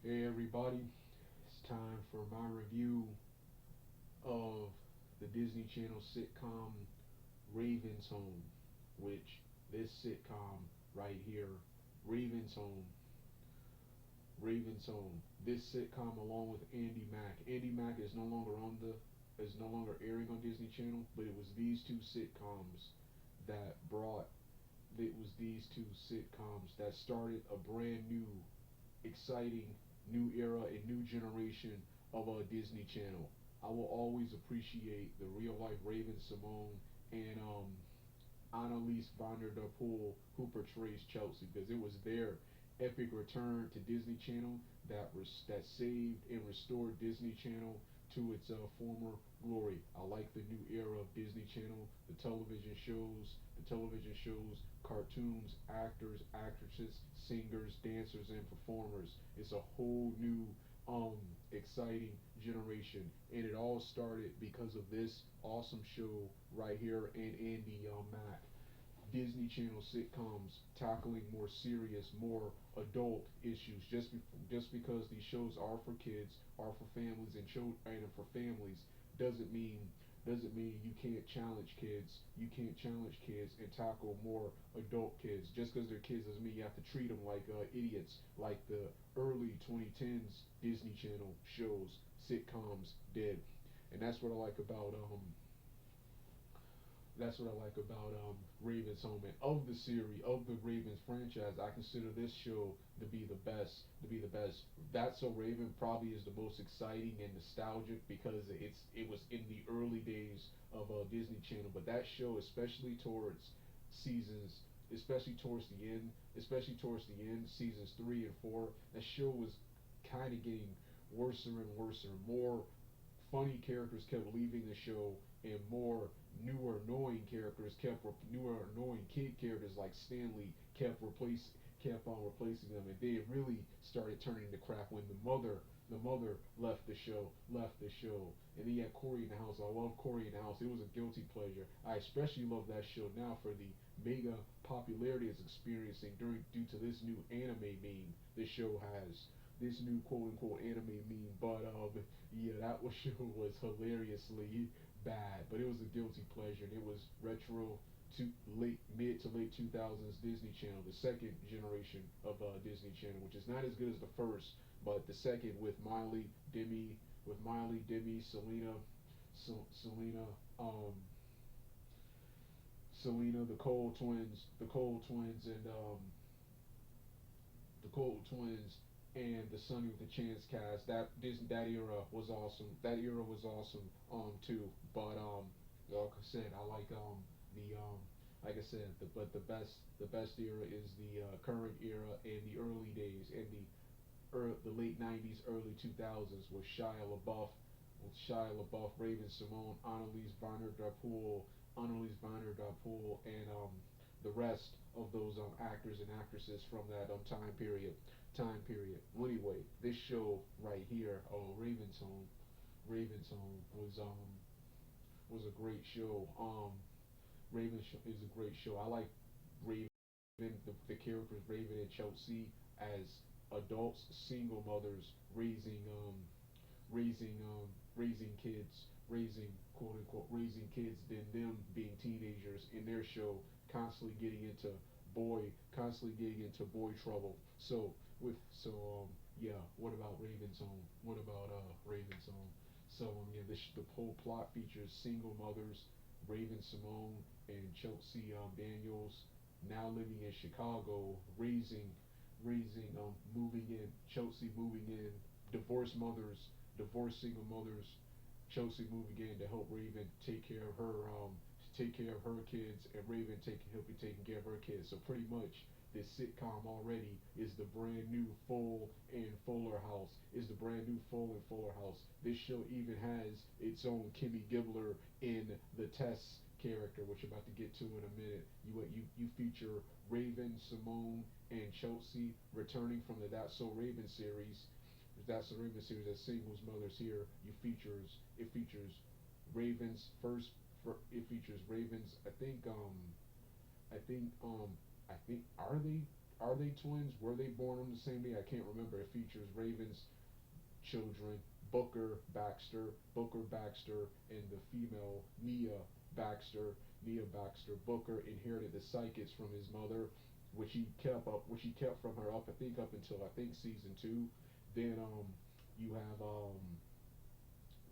Hey everybody, it's time for my review of the Disney Channel sitcom Raven's Home, which this sitcom right here, Raven's Home, Raven's Home, this sitcom along with Andy Mack. Andy Mack is no longer airing on Disney Channel, but it was these two sitcoms that brought it was these two sitcoms that started a brand new exciting new era and new generation of Disney Channel. I will always appreciate the real life Raven Simone and Annalise van der Poel who portrays Chelsea because it was their epic return to Disney Channel that saved and restored Disney Channel to its former glory. I like the new era of Disney Channel, the television shows, cartoons, actors, actresses, singers, dancers, and performers. It's a whole new, exciting generation, and it all started because of this awesome show right here and Andy Mack. Disney Channel sitcoms tackling more serious, more adult issues. Just because these shows are for kids, are for families, and for families, doesn't mean doesn't mean you can't challenge kids. You can't challenge kids and tackle more adult kids. Just because they're kids doesn't mean you have to treat them like idiots, like the early 2010s Disney Channel shows, sitcoms did. And that's what I like about Ravens Home. And of the series, of the Ravens franchise, I consider this show to be the best. To be the best. That's So Raven probably is the most exciting and nostalgic because it was in the early days of Disney Channel. But that show, seasons, especially towards the end, seasons 3 and 4, that show was kind of getting worse and worse. More funny characters kept leaving the show, and more newer annoying kid characters like Stanley kept on replacing them, and they really started turning to crap when the mother left the show, and then you had Corey in the house. I love Corey in the house. It was a guilty pleasure. I especially love that show now for the mega popularity it's experiencing due to this new anime meme this show has. This new quote unquote anime meme, but yeah, show was hilariously bad, but it was a guilty pleasure, and it was retro to mid to late 2000s Disney Channel, the second generation of Disney Channel, which is not as good as the first, but the second with Miley, Demi, Selena, um, Selena, the Cole twins, and the Sonny with the Chance cast. That era was awesome. That era was awesome too. But like I said, I the like I said, the best era is the current era and the early days and the late '90s, early 2000s with Shia LaBeouf, Raven Simone, Annalise Vanderpool, and the rest of those actors and actresses from that time period. Well, anyway, this show right here, Raven's Home was a great show. Is a great show. I like Raven, the characters Raven and Chelsea as adults, single mothers raising raising kids, raising quote unquote raising kids, than them being teenagers in their show, constantly getting into boy trouble. Yeah, what about Raven's Home? What about Raven's Home? Yeah, the whole plot features single mothers, Raven Simone and Chelsea Daniels, now living in Chicago, moving in, Chelsea moving in, divorced mothers, divorced single mothers, Chelsea moving in to help Raven take care of her kids, and Raven he'll be taking care of her kids. So pretty much this sitcom already is the brand new Fuller House. This show even has its own Kimmy Gibbler in the Tess character, which I'm about to get to in a minute. You feature Raven, Simone, and Chelsea returning from the That's So Raven series as singles mothers here. It features Raven's first. It features Raven's. I think. I think. I think. are they twins? Were they born on the same day? I can't remember. It features Raven's children, Booker Baxter, and the female Nia Baxter. Nia Baxter. Booker inherited the psychics from his mother, which he kept from her up until I think season 2. Then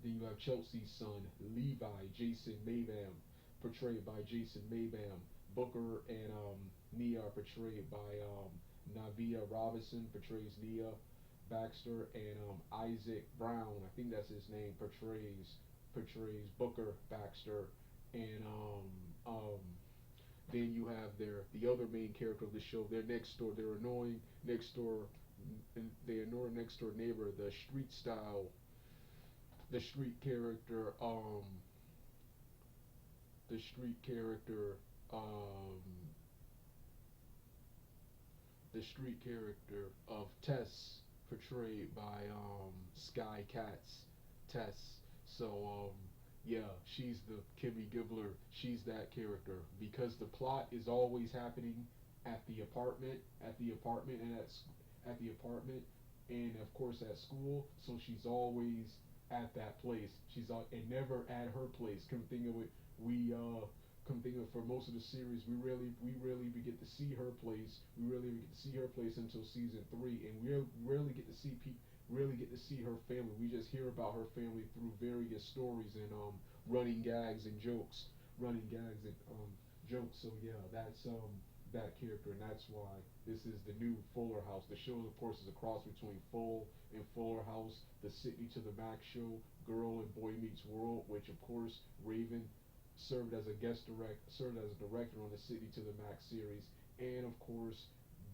you have Chelsea's son Levi, Jason Maybaum, portrayed by Jason Maybaum. Booker and Nia are portrayed by Navia Robinson, portrays Nia Baxter, and Isaac Brown, I think that's his name, portrays Booker Baxter, and then you have the other main character of the show, their annoying next door, their annoying next door neighbor, the street character, the street character, um, the street character of Tess, portrayed by Sky Katz. Tess. So yeah, she's the Kimmy Gibbler. She's that character because the plot is always happening at the apartment, and at the apartment, and of course at school. So she's always at that place. And never at her place. Come think of it, we come think of it, for most of the series, we rarely get to see her place. We rarely get to see her place until season 3, and we rarely get to see really get to see her family. We just hear about her family through various stories and running gags and jokes. So yeah, that's that character, and that's why this is the new Fuller House. The show, of course, is a cross between Full and Fuller House, the Sydney to the Max show, Girl and Boy Meets World, which of course Raven served as a director on the Sydney to the Max series, and of course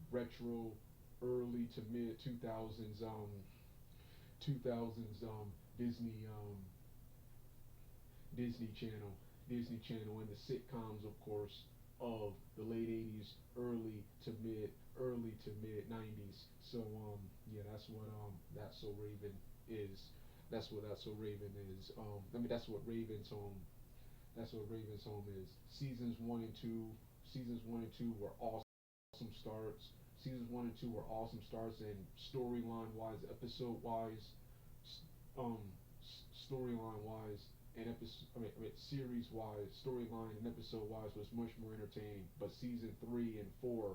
retro early to mid 2000s Disney Disney Channel, and the sitcoms, of course, of the late '80s, early to mid '90s. So yeah, that's so Raven is. That's what Raven is. I mean, That's what Raven's Home is. Seasons 1 and 2 were awesome starts. Seasons 1 and 2 were awesome starts, and storyline wise, episode wise, um, storyline wise, and series wise, storyline and episode wise was much more entertaining. But season 3 and 4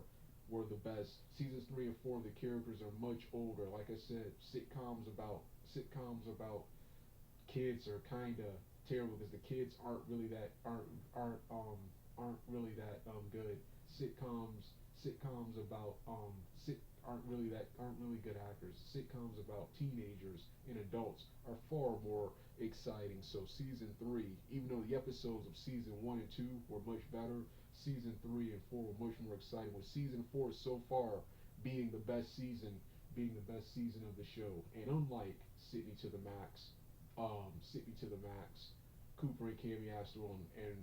were the best. Seasons 3 and 4, the characters are much older. Like I said, sitcoms about kids are kind of terrible because the kids aren't really that good. Sitcoms about sit aren't really good actors. Sitcoms about teenagers and adults are far more exciting. So season 3, even though the episodes of season 1 and 2 were much better, season 3 and 4 were much more exciting. With season 4 so far being the best season, of the show, and unlike Sydney to the Max, Cooper and Cammy Astral, and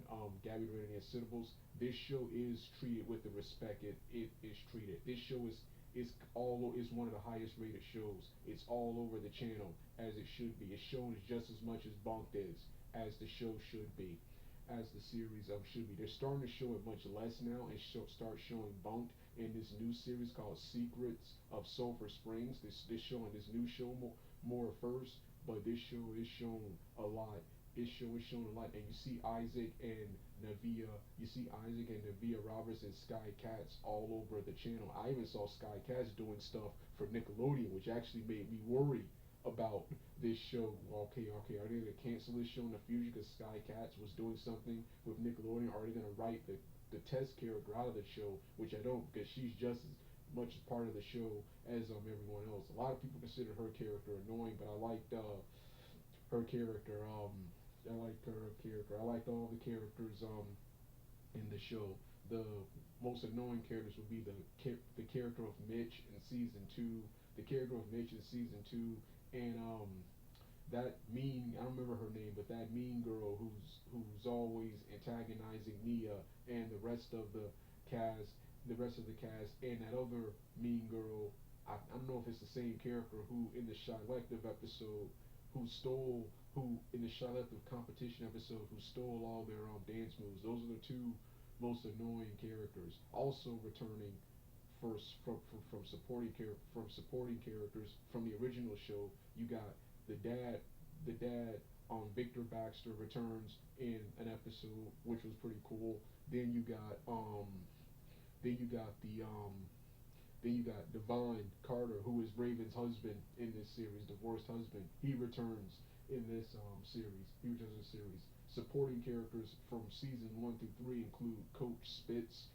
Gabby Rennie and Citables, this show is treated with the respect it is treated. This show is one of the highest rated shows. It's all over the channel as it should be. It's shown just as much as Bunk'd is, as the show should be, as the series should be. They're starting to show it much less now and start showing Bunk'd in this new series called Secrets of Sulphur Springs. This new show more first, but this show is shown a lot. Is shown a lot, and you see Isaac and Navia Roberts and Sky Katz all over the channel. I even saw Sky Katz doing stuff for Nickelodeon, which actually made me worry about this show. Okay, are they gonna cancel this show in the future because Sky Katz was doing something with Nickelodeon? Are they gonna write the Tess character out of the show? Which I don't, because she's just as much part of the show as everyone else. A lot of people consider her character annoying, but I liked her character. I liked her character. I liked all the characters in the show. The most annoying characters would be the character of Mitch in season 2, and that mean, I don't remember her name, but that mean girl who's always antagonizing Nia and cast, and that other mean girl. I don't know if it's the same character who in the Shy Lective episode who in the Shy Lective competition episode who stole all their dance moves. Those are the two most annoying characters. Also returning from supporting characters from the original show. You got the dad the dad Victor Baxter returns in an episode, which was pretty cool. Then you got then you got the then you got Devon Carter, who is Raven's husband in this series, divorced husband. He returns in this series. He returns in the series. Supporting characters from season 1 through 3 include Coach Spitz,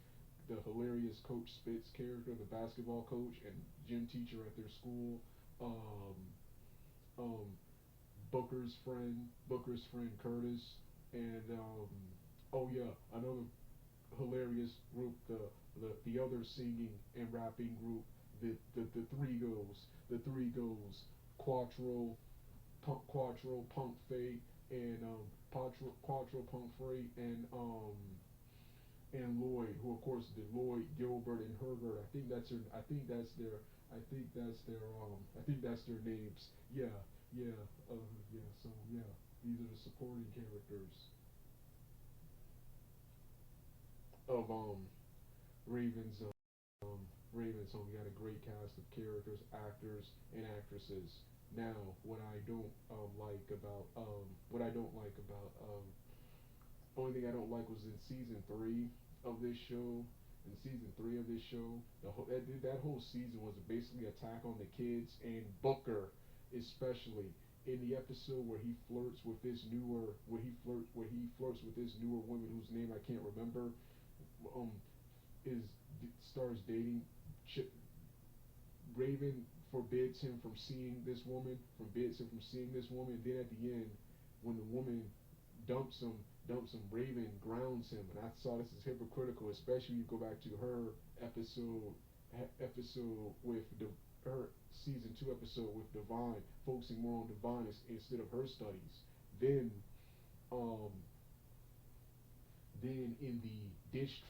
the hilarious Coach Spitz character, the basketball coach and gym teacher at their school. Um, um, Booker's friend Curtis, and oh yeah, another hilarious group, the other singing and rapping group, the three goes, Quattro, Punk Fay, and Quattro Punk Fay, and Lloyd, who of course did Lloyd, Gilbert, and Herbert. I think that's their names. Yeah, yeah, yeah. So yeah, these are the supporting characters of Ravens. Ravens home. We got a great cast of characters, actors, and actresses. Now, what I don't like about only thing I don't like was in season three of this show. In season three of this show, that whole season was basically attack on the kids and Booker, especially in the episode where he flirts with this newer where he flirts with this newer woman whose name I can't remember. Um, is starts dating. Raven forbids him from seeing this woman. Then at the end, when the woman dumps him, Raven grounds him, and I saw this as hypocritical, especially you go back to her episode, with her season 2 episode with Divine, focusing more on Divine instead of her studies. Then, um, then in the dish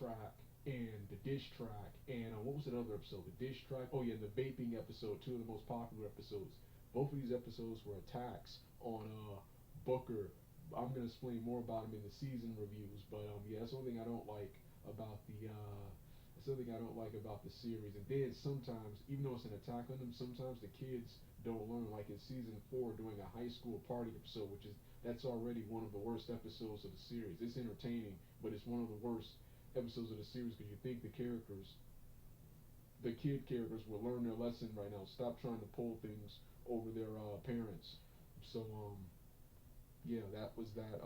track, and what was another episode? The dish track. Oh yeah, the vaping episode, two of the most popular episodes. Both of these episodes were attacks on Booker. I'm gonna explain more about him in the season reviews, but yeah, that's the only thing I don't like about the that's the only thing I don't like about the series. And then sometimes, even though it's an attack on them, sometimes the kids don't learn. Like in season 4, doing a high school party episode, which is that's already one of the worst episodes of the series. It's entertaining, but it's one of the worst episodes of the series because you think the kid characters will learn their lesson right now. Stop trying to pull things over their parents. So yeah, that was that.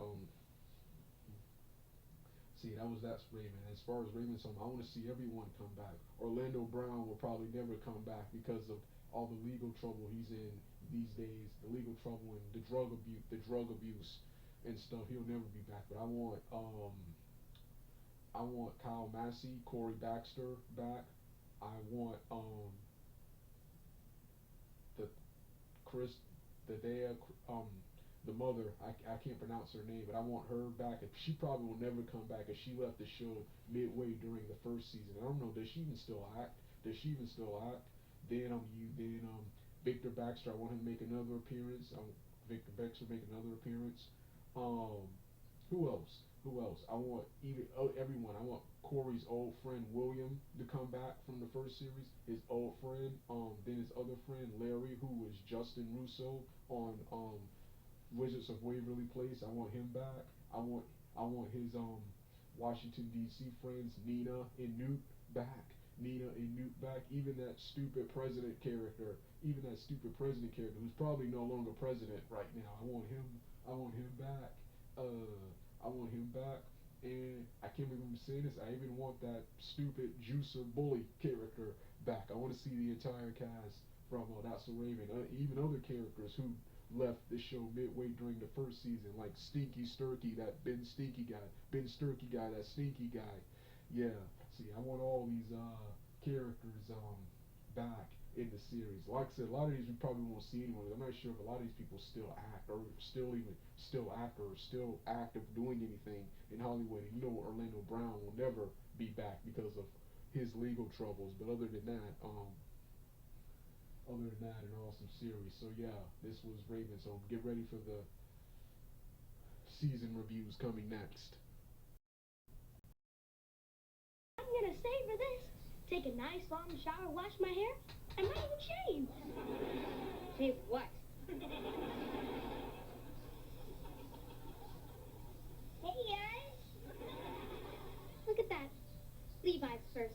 See, that was that's Raven. As far as Raven's home, I want to see everyone come back. Orlando Brown will probably never come back because of all the legal trouble he's in these days. The legal trouble and the drug abuse and stuff. He'll never be back. But I want Kyle Massey, Corey Baxter back. I want the Chris, the dad, the mother. I can't pronounce her name, but I want her back. She probably will never come back, as she left the show midway during the first season. I don't know. Does she even still act? Then Victor Baxter. I want him to make another appearance. Victor Baxter make another appearance. Um, who else? Who else? I want everyone. I want Corey's old friend William to come back from the first series. His old friend, then his other friend Larry, who was Justin Russo on Wizards of Waverly Place. I want him back. I want his Washington D.C. friends Nina and Newt back. Even that stupid president character. Who's probably no longer president right now. I want him. I want him back. I want him back. And I can't believe I'm saying this. I even want that stupid juicer bully character back. I want to see the entire cast from That's a Raven. Even other characters who left the show midway during the first season, like Stinky Sturkey, that Ben Stinky guy, that Stinky guy. Yeah. See, I want all these characters back in the series. Like I said, a lot of these we probably won't see anymore. I'm not sure if a lot of these people still act or still active doing anything in Hollywood. And you know, Orlando Brown will never be back because of his legal troubles. But other than that, an awesome series. So yeah, this was Raven. So get ready for the season reviews coming next. I'm gonna savor this take a nice long shower, wash my hair, and might even shave. Shave what? Hey guys! Look at that. Levi's first.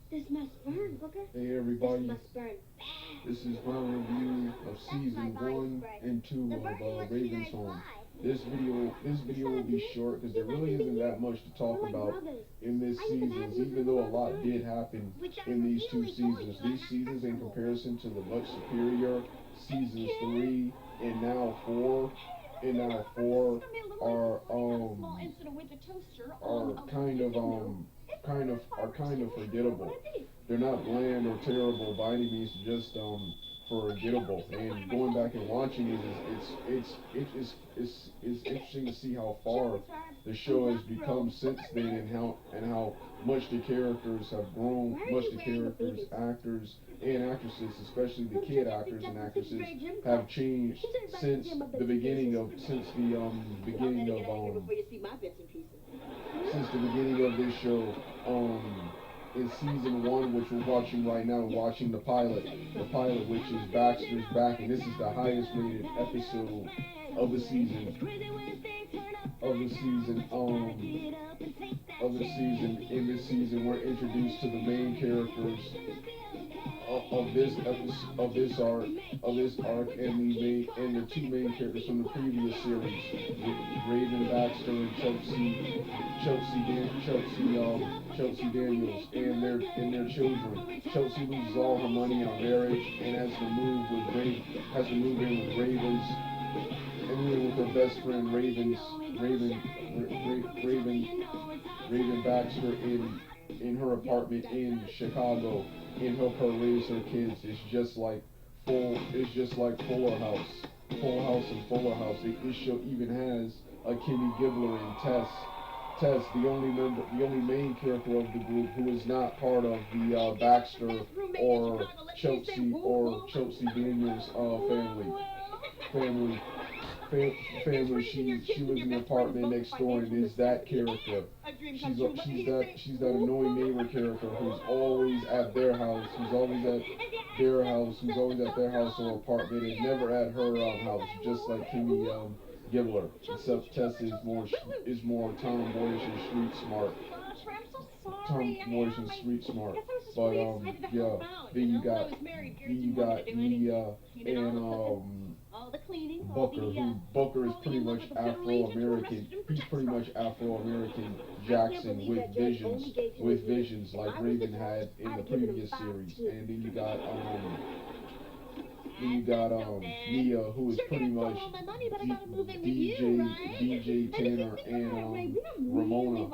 This must burn, Booker. Hey everybody, This must burn bad. this is my review of season 1 and 2 of Raven's Home. This video will be short because there really isn't that much to talk about in this season, even though a lot did happen in these 2 seasons. These seasons, in comparison to the much superior seasons 3 and now 4, are kind of forgettable. They're not bland or terrible by any means, just forgettable. And going back and watching it, it's interesting to see how far the show has become since then, and how much the characters have grown, much the characters, actors and actresses, especially the kid actors and actresses, have changed since the beginning of this show. In season 1, which we're watching right now, watching the pilot, which is Baxter's Back, and this is the highest rated episode of the season. In this season, we're introduced to the main characters of this arc, and the 2 main characters from the previous series, Raven Baxter and Chelsea Daniels, and their children. Chelsea loses all her money on marriage and has to move in with Ravens, and with her best friend Raven Baxter in her apartment in Chicago, and help her raise her kids. It's just like Full House and Fuller House. This show even has a Kimmy Gibbler and Tess, the only main character of the group who is not part of the Baxter or Chelsea Daniels family. She lives in an apartment next door and is that character. She's that annoying neighbor character who's always at their house, who's always at their house or apartment, and never at her house, just like Kimmy Gibbler. Except Tess is more tomboyish and street smart. But yeah, then you got Mia and Booker is pretty much Afro-American. He's pretty much Afro-American Jackson with visions like Raven had in the previous series. And then you got Mia, who is pretty much DJ Tanner and Ramona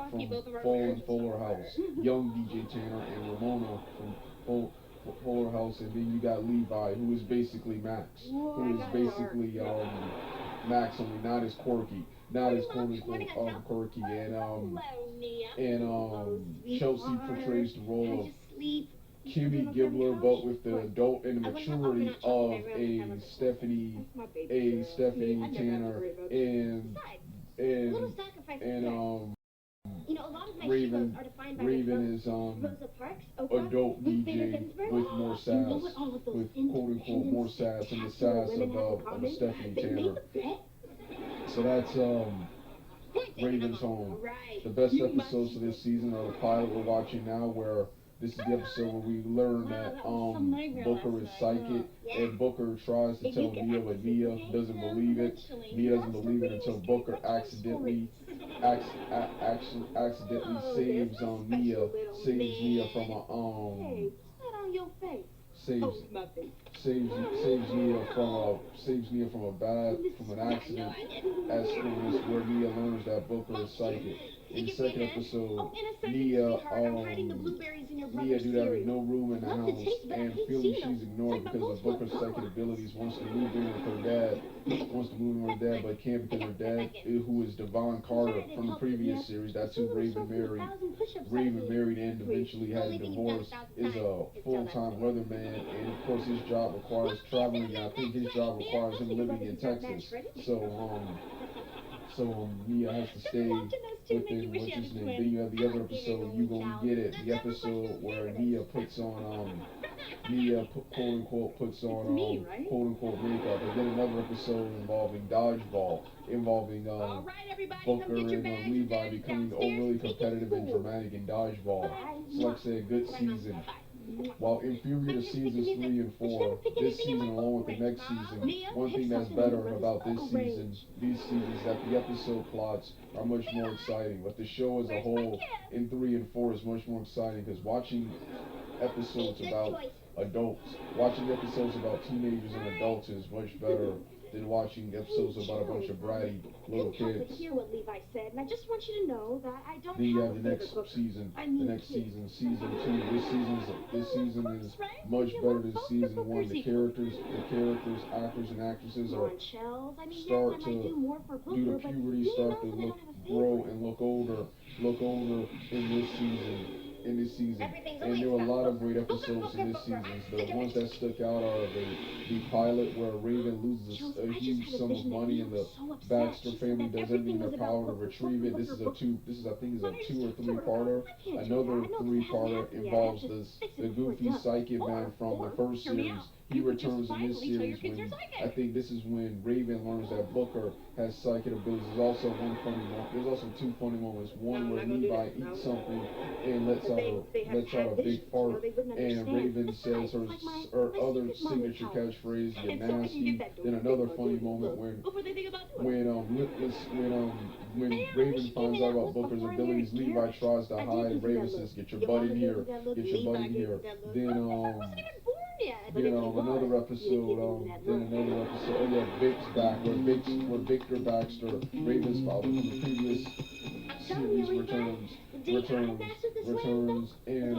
from Fuller House. Young DJ Tanner and Ramona from Fuller House. And then you got Levi, who is basically Max, Max, only not as quirky, quirky. And Chelsea portrays the role of Kimmy Gibbler, but with the adult and the maturity of a Stephanie Tanner, and Raven is adult DJ with more sass, with quote unquote more sass, and the sass of a Stephanie Tanner. So that's Raven's Home. The best episodes of this season are the pilot we're watching now, where this is the episode where we learn that Booker is psychic, and Booker tries to tell Mia, but Mia doesn't believe it. Mia doesn't believe it until Booker accidentally saves Mia from a saves Mia from an accident at school, where Mia learns that Booker is psychic. In the second episode, Mia do that with no room in the house, and feeling she's ignored because of Booker's psychic abilities, wants to move in with her dad, but can't because her dad, who is Devon Carter from the previous series, that's who Raven married and eventually had a divorce, is a full-time weatherman, and of course his job requires traveling. I think his job requires him living in Texas. So Mia has to stay within what's his name. Then you have the other episode, You Gonna Get It, the episode where Nia puts on quote unquote puts on quote unquote makeup, and then another episode involving dodgeball, involving Booker and Levi becoming overly competitive and dramatic in dodgeball. So like I said, good season. While inferior to seasons 3 and 4, this season along with the next season, one thing that's better about these seasons, that the episode plots are much more exciting. But the show as a whole in 3 and 4 is much more exciting because episodes about watching episodes about teenagers and adults is much better than watching episodes about a bunch of bratty little kids. Hear what Levi said, and I just want you to know that I don't Then you have have a the next favorite season, season 2. This season is much better than season 1. The characters, actors and actresses are start to do the puberty, start to grow and look older in this season. And there were a lot of great episodes in this season. The ones that stuck out are the pilot where Raven loses a huge sum of money and the Baxter family does everything in their power to retrieve it. This is I think is a 2 or 3-parter. Another 3-parter involves the goofy psychic man from the first series. He returns in this series when I think this is when Raven learns that Booker has psychic abilities. There's also 2 funny moments. One where Levi eats something and lets out a big fart, and Raven says her other signature catchphrase, "You're nasty." Then another funny moment when Raven finds out about Booker's abilities, Levi tries to hide, and Raven says, "Get your butt in here, get your butt in here." Another episode, oh yeah, Vic's back, where Victor Baxter, Raven's father from the previous series, returns, and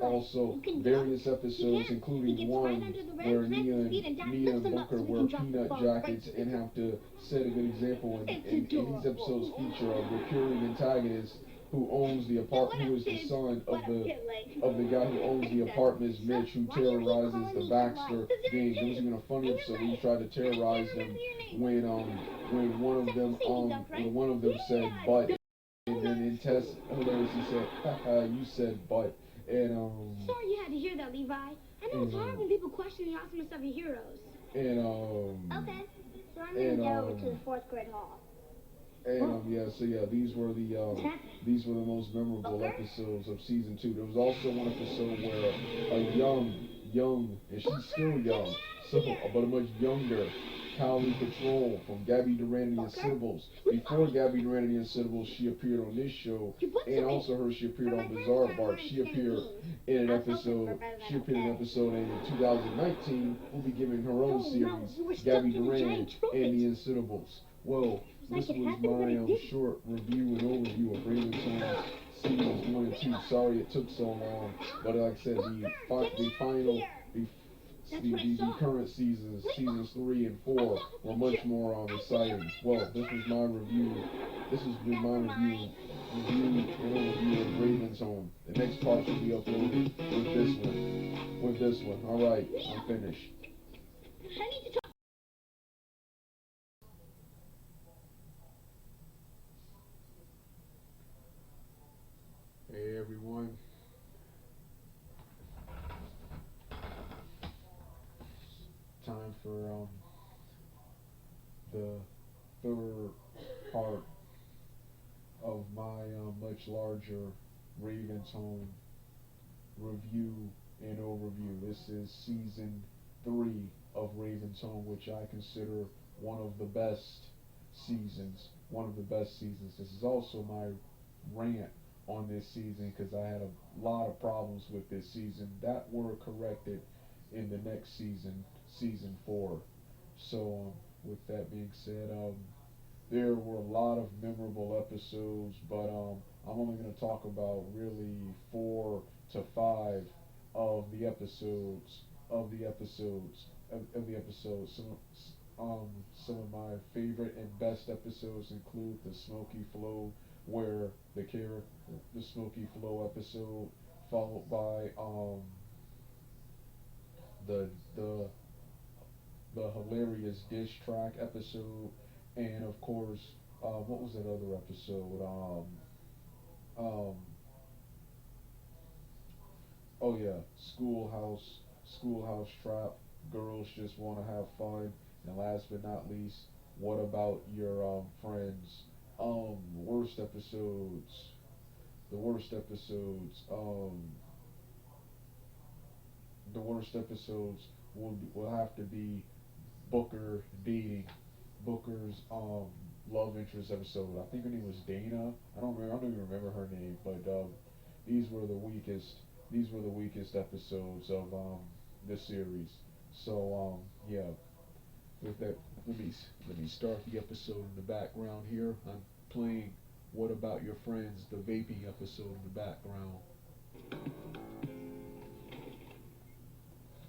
also various episodes, including one where Nia and Booker wear peanut jackets and have to set a good example, and these episodes feature a recurring antagonist who is the son of the guy who owns the apartments, Mitch, who terrorizes the Baxter gang. There was even a funny episode where he tried to terrorize them when one of them said "but," and then in test hilariously said, "Haha, you said but," and Sorry you had to hear that, Levi. I know it's hard when people question the awesomeness of your heroes. And Okay, so I'm gonna go to the 4th grade hall. And these were the most memorable episodes of season 2. There was also one episode where a young, and she's still young, but a much younger Cowley Patrol from Gabby Durante and Syllables. Before Gabby Durante and Syllables, she appeared on this show, and also she appeared on Bizarre Bart. She appeared in an episode, and in 2019, we'll be giving her own series, Gabby Durante and the Insyllables. Well, this was my short review and overview of Raven's Home seasons 1 and 2. Sorry it took so long, but like I said, the current seasons 3 and 4, were much more exciting. Well, this was my review. This has been my review and overview of Raven's Home. The next part should be uploaded with this one. All right, I'm finished. Hey everyone. Time for the 3rd part of my much larger Raven's Home review and overview. This is season 3 of Raven's Home, which I consider one of the best seasons. This is also my rant on this season because I had a lot of problems with this season that were corrected in the next season, season 4. So with that being said, there were a lot of memorable episodes, but I'm only going to talk about really 4 to 5 of the episodes. Some of my favorite and best episodes include the Smoky Flow, where the Smoky Flow episode, followed by the hilarious diss track episode, and of course what was that other episode? Um, oh yeah, schoolhouse trap. Girls just want to have fun. And last but not least, what about your friends? Worst episodes. The worst episodes. The worst episodes will have to be Booker dating Booker's love interest episode. I think her name was Dana. I don't even remember her name, but these were the weakest. These were the weakest episodes of this series. So yeah. With that, let me start the episode in the background here. I'm playing "What About Your Friends," the vaping episode in the background.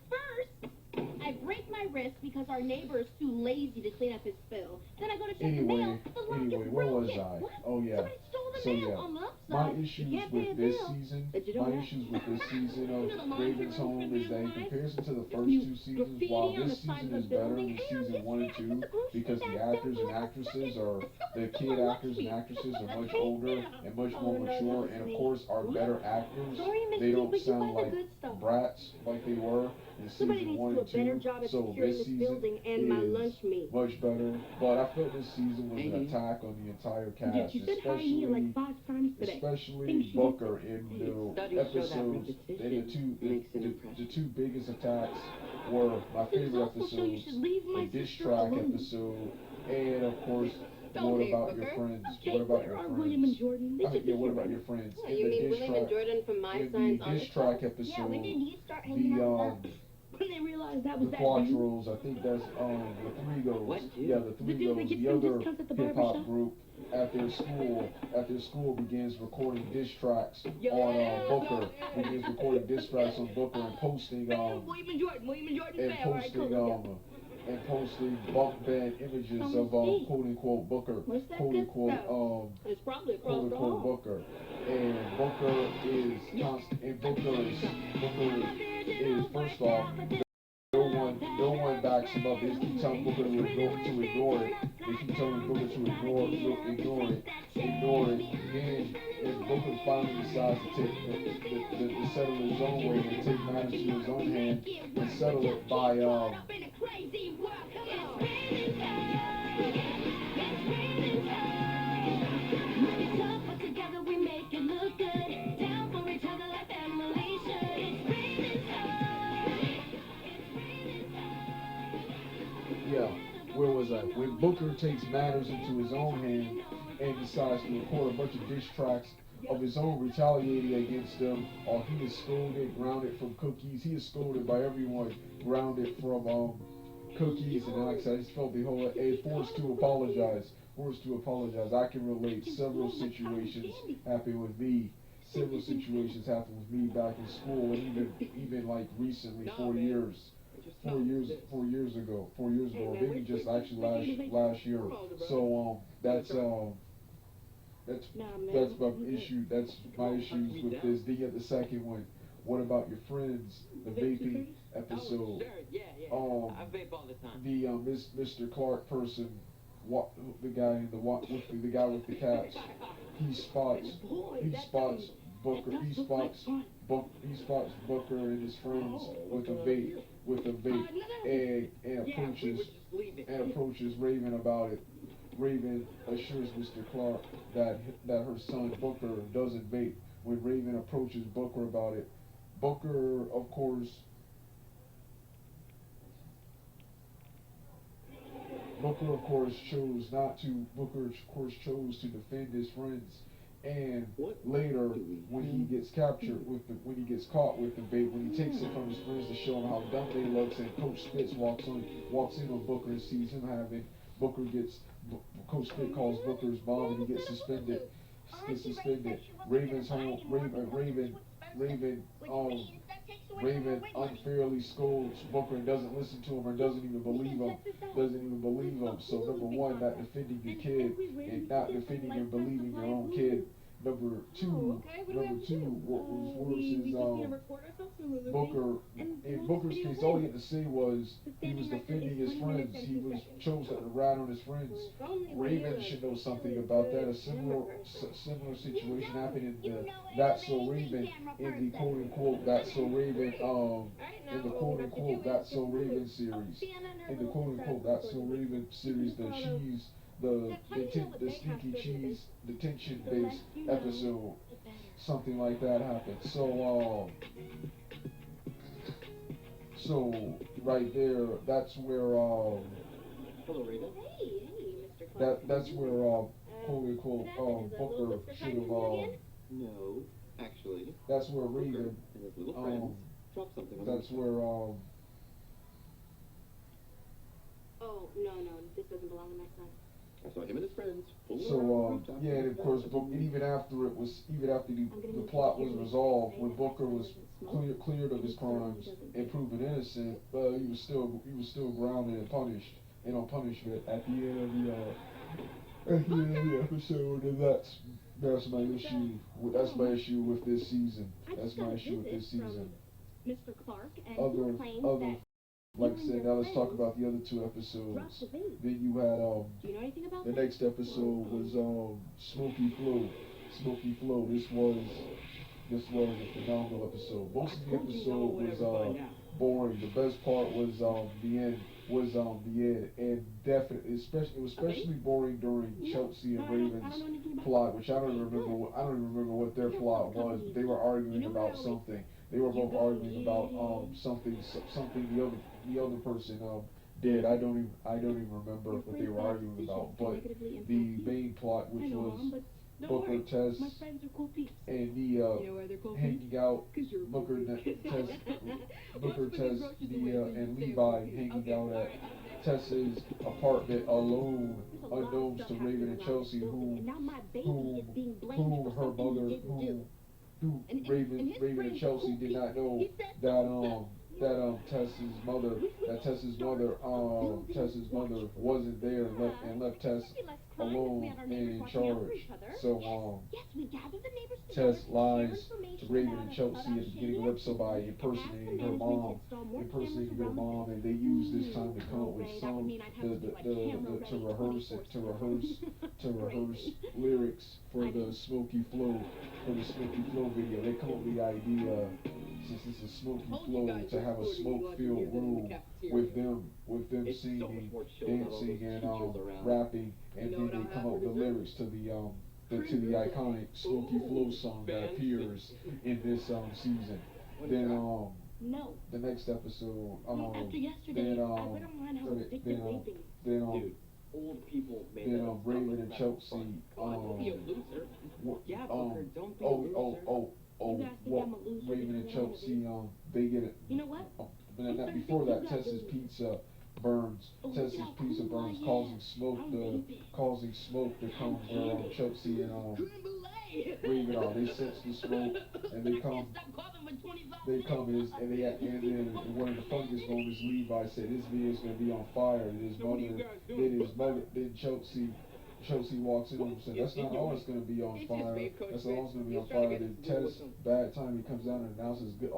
First, I break my wrist because our neighbor is too lazy to clean up his spill. Then I go to check the mail. The lock is Where was broken. I? What? Oh yeah. Somebody stole the So mail yeah, on the my upside. issues You can't pay a with this bill, season, but you my don't have issues to. with this season You know the of laundry Raven's room Home for is that in new wives? comparison to the There's first new two seasons, graffiti while on this the side season of is the better building, than and season on one and this two side of the grocery because the bag actors down and below. actresses are the Someone kid stole my actors and lunch actresses meat. are much Take older it out. and much Oh, more no, that mature was and of me. course are better actors. Sorry, Miss They T, don't but you sound buy the like good stuff. brats like they were in Somebody season needs one to do a and better two. job at So securing this this season building and my is lunch meat. much better. But I felt this season was an Hey. attack on the entire Dude, cast, she said hi to me like 5 times today. especially Think she Booker gets in Hey, the studies show that episodes. repetition makes an The impression. two biggest attacks were my This is favorite also so you episodes, should leave the my diss sister track alone. episode, and of course, Don't what hate about your Booker. friends? Okay, What about where your are friends? William and Jordan? They I mean, should be yeah, what here about right your now. friends? What, In you the mean diss William and track, Jordan from My in Science the on the diss track Show? Yeah, when did episode, you start hanging the out with us? When they realized that was the that dude. Quattros, I think that's the Three Goes. What dude? Yeah, the The Three dude that Goes, gets the them other discounts at the hip barber hop shop? group at their school begins recording diss tracks Yeah, on Booker. yeah. Begins recording diss tracks on Booker and posting Man, William and Jordan, and fair, all right, cool, posting Bunk'D images Come of see. quote unquote Booker, What's that quote good unquote stuff? It's probably across quote the unquote hall. Booker, and Booker is constant. And Booker is first off, no one backs him up. They just keep telling Booker to ignore it. They keep telling Booker to ignore it. Then Booker finally decides to to settle his own way and take matters to his own hand and settle it by yeah, where was I? When Booker takes matters into his own hand and decides to record a bunch of diss tracks of his own retaliating against them, or he is scolded, grounded from Cookies. He is scolded by everyone, grounded from Cookies, and like I said, I just felt the whole forced to apologize. Forced to apologize. I can relate. Several situations happen with me. Several situations happened with me back in school, and even like recently, 4 years ago, or maybe just actually last year. So that's my issue. That's my issues with this. Then you have the second one. What about your friends? The vaping episode. I vape all the time. The Mr. Clark person, the guy in the guy with the cats. He spots Booker. He spots Booker and his friends with a vape, and approaches Raven about it. Raven assures Mr. Clark that her son Booker doesn't vape. When Raven approaches Booker about it, Booker of course chose not to. Booker of course chose to defend his friends. And later, when he gets captured when he gets caught with the vape, when he takes it from his friends to show him how dumb they look, and Coach Spitz walks in on Booker and sees him having. Coach Spitz calls Booker's mom and he gets suspended. Raven's home. Raven unfairly scolds Booker and doesn't listen to him or doesn't even believe him. So number one, not defending your kid and not defending and believing your own kid Number two, Oh, okay. What do we have number to two, do? what was worse We is just need to record ourselves in the Booker. and In throw Booker's this case, video all he in. had to say was The he was standing record defending is his 20 minutes friends. and He 2 was seconds. chosen to rat on his friends. Well, if only we Raven knew should a know something really about that. good A similar camera person. similar situation happened in You the know That's So anything, Raven camera in the person. quote unquote That's So Raven Right now, in the all quote we have to unquote do That's is So get Raven food. series. Stand on her In the little quote unquote subscribe That's So button. Raven series, the follow. cheese, the How do you know what the they have stinky to do? cheese detention The less based you know, episode, the better. something like that happened. So right there, that's where Hello, Raven. Hey, Mr. Clark. that's where quote unquote what happened? Is a little Booker sister should trying to have come again? No, actually. that's where Booker Raven and his little friends dropped something on that's the where Oh, no, this doesn't belong to my son. I saw him and his friends fooling around on the so rooftop. yeah, and of course and even after the plot was resolved, when Booker was cleared of his crimes and proven innocent, he was still grounded and punished and on punishment at the end of the episode, and that's my issue. That's my issue with this season. That's my issue with this season. Mr. Clark, and he Other claims that like I said, now let's talk about the other two episodes. Then you had do you know anything about the that? next episode was Smoky Flow. Smoky Flow. This was a phenomenal episode. Most of the episode was boring. The best part was the end. And definitely, it was especially boring during Chelsea and Raven's plot, which I don't even remember what their plot was. But they were arguing about something. They were both arguing about something the other person did. I don't even remember what they were arguing about. But the main plot, which was Booker, Tess, and Nia hanging out. Booker, Tess, Nia, and Levi hanging out at Tess's apartment alone, unknowns to Raven and Chelsea, who Raven and Chelsea did not know that Tess's mother wasn't there and left Tess alone and in charge. So Tess lies to Raven and Chelsea at the beginning of the episode by impersonating her mom, and they use this time to come up with to rehearse lyrics for the Smoky Flow video. They come up with the idea, since it's a Smoky Flow, to have a smoke-filled room with them singing, dancing, and rapping, and then they come up with the lyrics to the iconic Smoky Flow song that appears in this season. Then the next episode, Dude, old people made that up. Raven and Chelsea, Don't be a loser. Yeah, Booker, don't be a loser. Raven and Chelsea, they get it. You know what? Before that, Tess's pizza burns. Causing smoke to come where Chelsea and Raven are. They sense the smoke and they come and one of the funniest moments, Levi said this video is gonna be on fire. Then Chelsea walks in and said, that's not all it's going to be on fire. That's all it's going to be on fire. Then Tess, bad time, he comes down and announces, there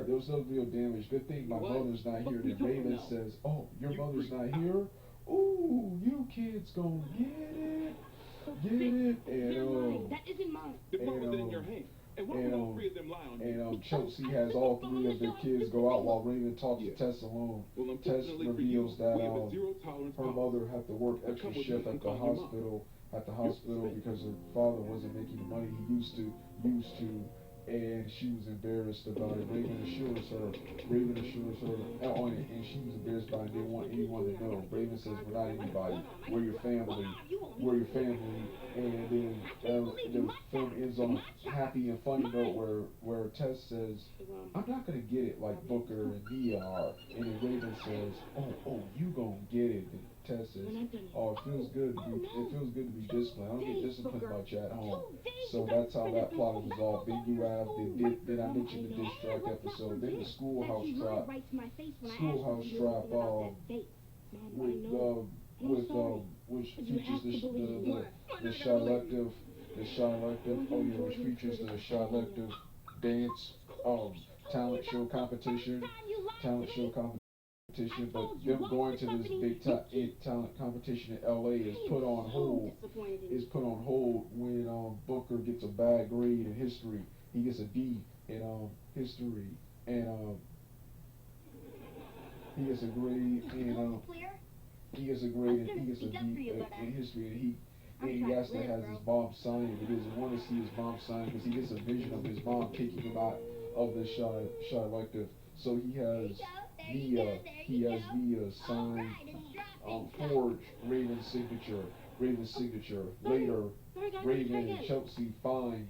was no real damage. Good thing my mother's not here. Then Raven says, oh, your mother's not here? Ooh, you kids gonna get it. And, that isn't mine. and Chelsea has all three of their kids go out while Raven talks to Tess alone. Tess reveals that her mother had to work extra shift at the hospital because her father wasn't making the money he used to, and she was embarrassed about it. Raven assures her, and she was embarrassed by it. Didn't want anyone to know. Raven says, we're not anybody. We're your family. And then the film ends on a happy and funny note where Tess says, I'm not gonna get it like Booker and Nia are. And then Raven says, oh, you gonna get it. And Tess says, oh, it feels good to be disciplined. I don't get disciplined much at home. So that's how that plot is resolved. Then you have then I mentioned the diss track episode. Then the schoolhouse trap which features the selective the Shy Elective, oh yeah, which features the Shy Elective dance talent show competition, but them going to this big talent competition in LA is put on hold. Is put on hold when Booker gets a bad grade in history. He gets a D in history, and he gets a grade in he gets a grade in he gets a D in history, and he actually has his mom sign it because he wanted to see his mom sign it because he gets a vision of his mom kicking him out of the Shy Elective. So he has the signed forged Raven's signature. Later, Raven and Chelsea find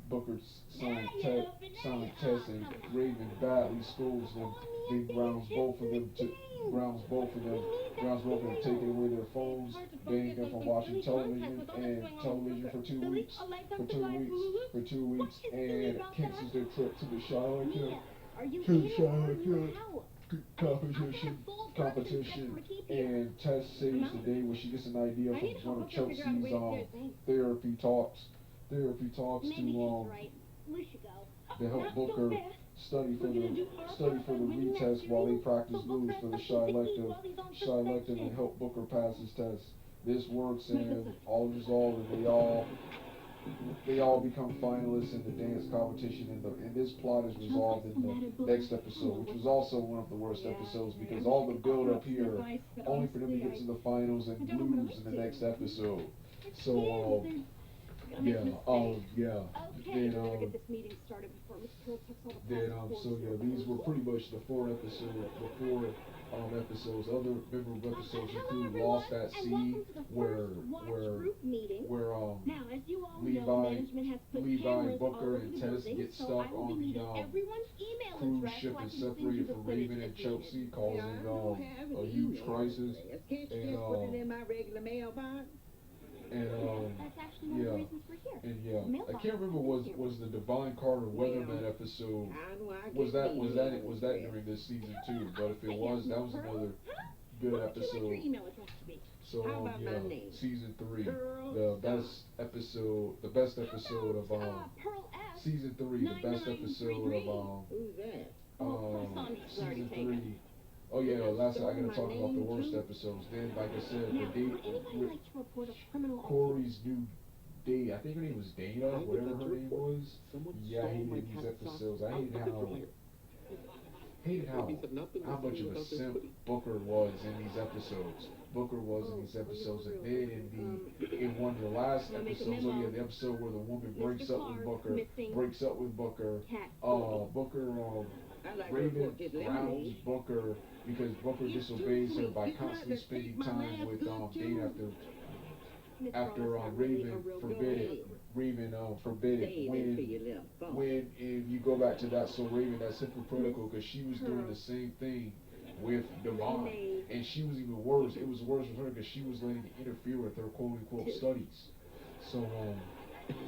Booker's signed test, and Raven badly scolds them, then grounds both of them, taking away their phones, banning them from watching television for 2 weeks, and cancels their trip to the Charlotte competition, and Tess saves the day when she gets an idea from one of Chelsea's therapy talks to help Booker study for the retest while they practice moves for the Shy Elective and help Booker pass his test. This works and all is resolved, and they all become finalists in the dance competition, and this plot is resolved in the next episode, which was also one of the worst episodes because all the build up here only for them to get to the finals and lose in the next episode. So these were pretty much the four episodes. Other memorable episodes include Lost at Sea, where Levi, Booker, and Tess get stuck on the cruise ship and separated from Raven and Chelsea, causing a huge crisis. I can't remember was the Divine Carter Weatherman episode was that during this season too, but if it was, that was another good episode. So season 3, the best episode of season 3, the best episode of season 3. Oh yeah, last I gotta talk about the worst episodes. Then, like I said, the date Corey's new date. I think her name was Dana, whatever her name was. Yeah, I hated these episodes. I hated how much of a simp Booker was in these episodes. And then in one of the last episodes, the episode where the woman breaks up with Booker, Raven grounds Booker because Booker disobeys her by constantly spending time with Dane after Raven forbid it. When if you go back to that, so Raven, that's hypocritical because she was doing the same thing with Devon, and she was even worse. It was worse with her because she was letting it interfere with her quote unquote studies. So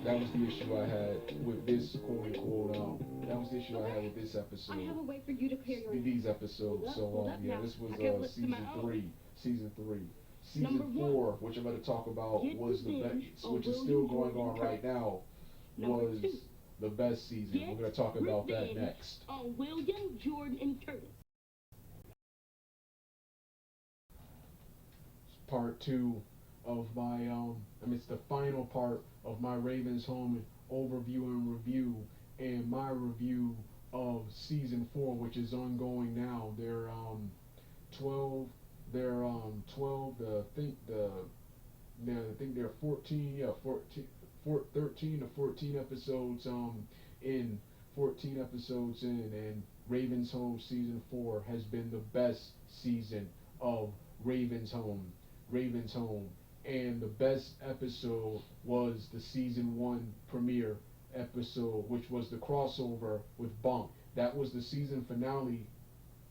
that was the issue I had with this quote unquote. That was the issue I had with this episode. These episodes. So this was season 3. Season 4, which I'm going to talk about, was the best, which is still going on right now, was the best season. We're going to talk about that next. William, Jordan, and Curtis. Part 2 of my it's the final part of my Ravens Home overview and review, and my review of season 4, which is ongoing now. They're 12. They're 12. I think they're 14. 13 to 14 episodes in 14 episodes in, and Ravens Home season 4 has been the best season of Ravens Home. And the best episode was the season 1 premiere episode, which was the crossover with Bunk'D. That was the season finale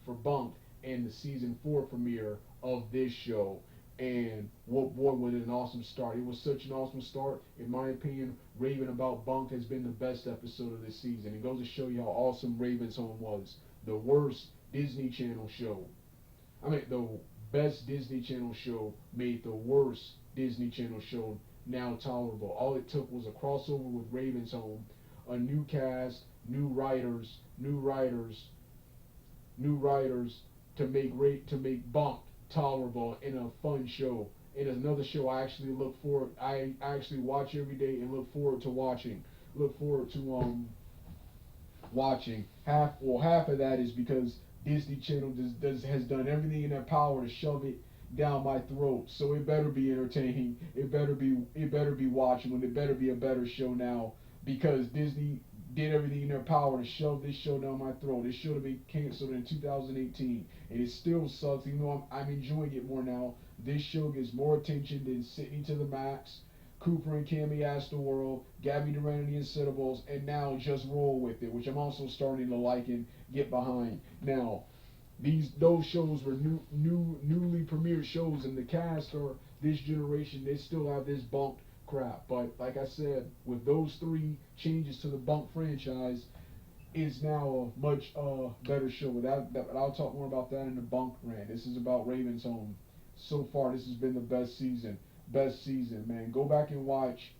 for Bunk'D and the season 4 premiere of this show. And what boy, was it an awesome start. It was such an awesome start. In my opinion, Raving About Bunk'D has been the best episode of this season. It goes to show you how awesome Ravens Home was. The worst Disney Channel show. The best Disney Channel show made the worst Disney Channel show now tolerable. All it took was a crossover with Raven's Home, a new cast, new writers, to make Bunk'D tolerable and a fun show. It is another show I actually look forward. I actually watch every day and look forward to watching. Look forward to watching. Half of that is because Disney Channel has done everything in their power to shove it down my throat. So it better be entertaining. It better be watchable. It better be a better show now because Disney did everything in their power to shove this show down my throat. It should have been canceled in 2018, and it still sucks. Even though I'm enjoying it more now, this show gets more attention than Sydney to the Max, Cooper and Cammy Astorworld, Gabby Durant and the Incredibles, and now Just Roll With It, which I'm also starting to like and get behind. Now, those shows were newly premiered shows, and the cast or this generation, they still have this Bunk'D crap. But like I said, with those 3 changes to the Bunk'D franchise, it's now a much better show. I'll talk more about that in the Bunk'D rant. This is about Raven's Home. So far, this has been the best season. Best season, man. Go back and watch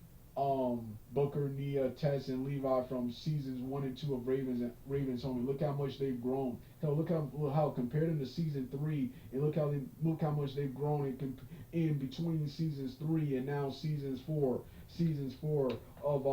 Booker, Nia, Tess, and Levi from seasons 1 and 2 of Raven's Home. And look how much they've grown. Hell, look how compared to season 3, and look how much they've grown in between seasons 3 and now seasons 4 of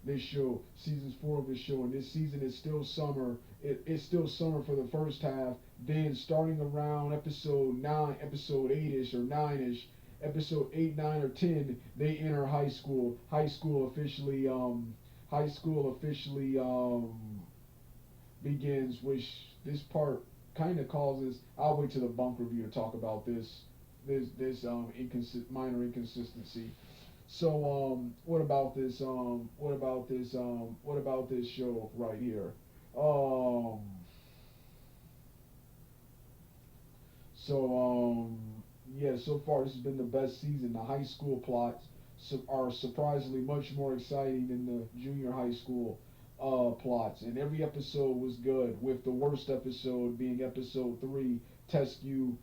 this show. Seasons 4 of this show, and this season is still summer. It's still summer for the first half. Then starting around episode 9, episode 8ish or 9ish. Episode 8, 9, or 10, they enter high school. High school officially begins, which this part kind of causes. I'll wait till the Bunk review to talk about this minor inconsistency. So what about this show right here? Yeah, so far this has been the best season. The high school plots are surprisingly much more exciting than the junior high school plots, and every episode was good, with the worst episode being episode 3, Tescue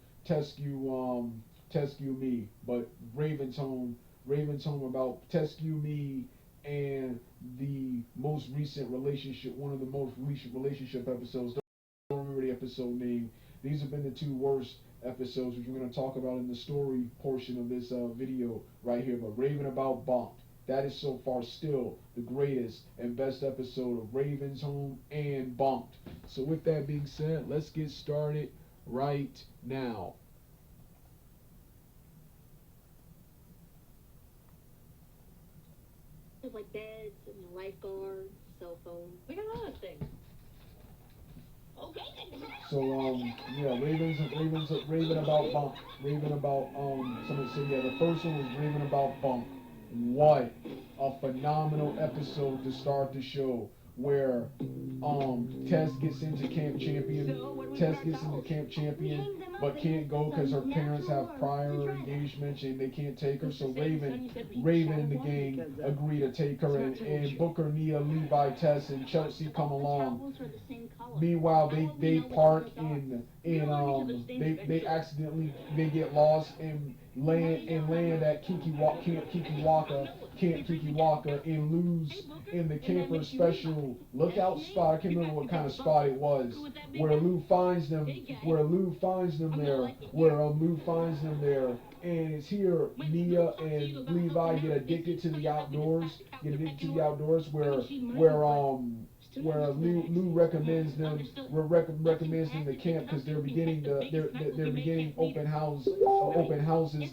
Me. But Raven's Home about Tescue Me and the most recent relationship, one of the most recent relationship episodes. Don't remember the episode name. These have been the 2 worst episodes, which we're going to talk about in the story portion of this video right here. But Raven about Bunk'D, that is so far still the greatest and best episode of Raven's Home and Bunk'D. So with that being said, let's get started right now. There's like beds and a lifeguard, cell phone. We got other things. Okay. So yeah, Raven about Bunk. Raven about somebody said yeah, the first one was Raven about Bunk. What a phenomenal episode to start the show, where Tess gets into Camp Champion, but can't go because her parents have prior engagements and they can't take her. So Raven and the gang agree to take her, and Booker, Nia, Levi, Tess, and Chelsea come along. Meanwhile, they park they accidentally get lost and land at Camp Kikiwaka and lose in the camper special lookout spot. I can't remember what kind of spot it was, where Lou finds them there, and it's here Nia and Levi get addicted to the outdoors, where Lou recommends them the camp because they're beginning open houses.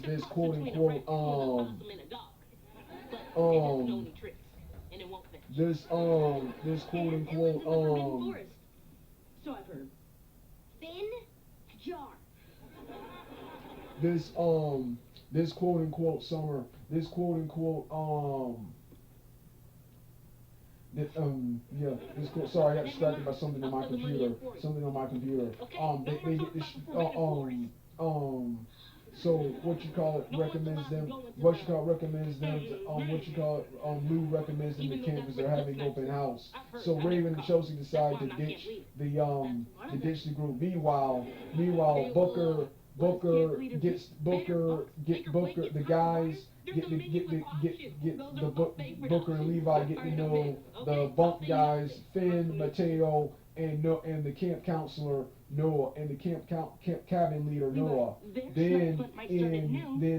This quote unquote So I've heard. Finn Jar. This quote unquote summer. This quote unquote sorry, I got distracted by something on my computer. They get this. So Lou recommends them to camp because they're having open house. So Raven and Chelsea decide to ditch the group. Meanwhile, Booker gets the guys get Booker and Levi get to know the bunk guys, Finn, Mateo, and the camp counselor Noah, and the camp cabin leader Noah. Then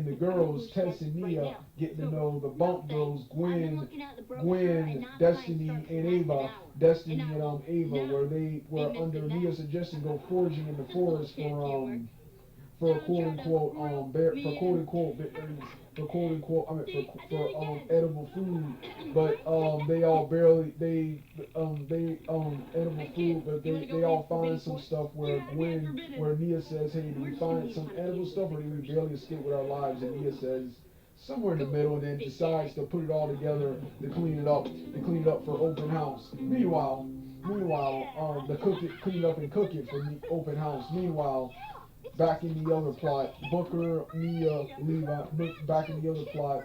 the girls, Tess and Nia, get to know the bunk girls, Gwen, Destiny, and Ava. Destiny and Ava, where under Nia's suggestion go foraging in the forest for quote unquote edible food, but they all edible food, but they all find some stuff where Nia says, hey, do we find some edible stuff, or do we barely escape with our lives? And Nia says somewhere in the middle, and then decides to put it all together to clean it up for open house. Meanwhile, the clean it up and cook it for the open house. Meanwhile, back in the other plot, Booker, Nia, Levi, back in the other plot,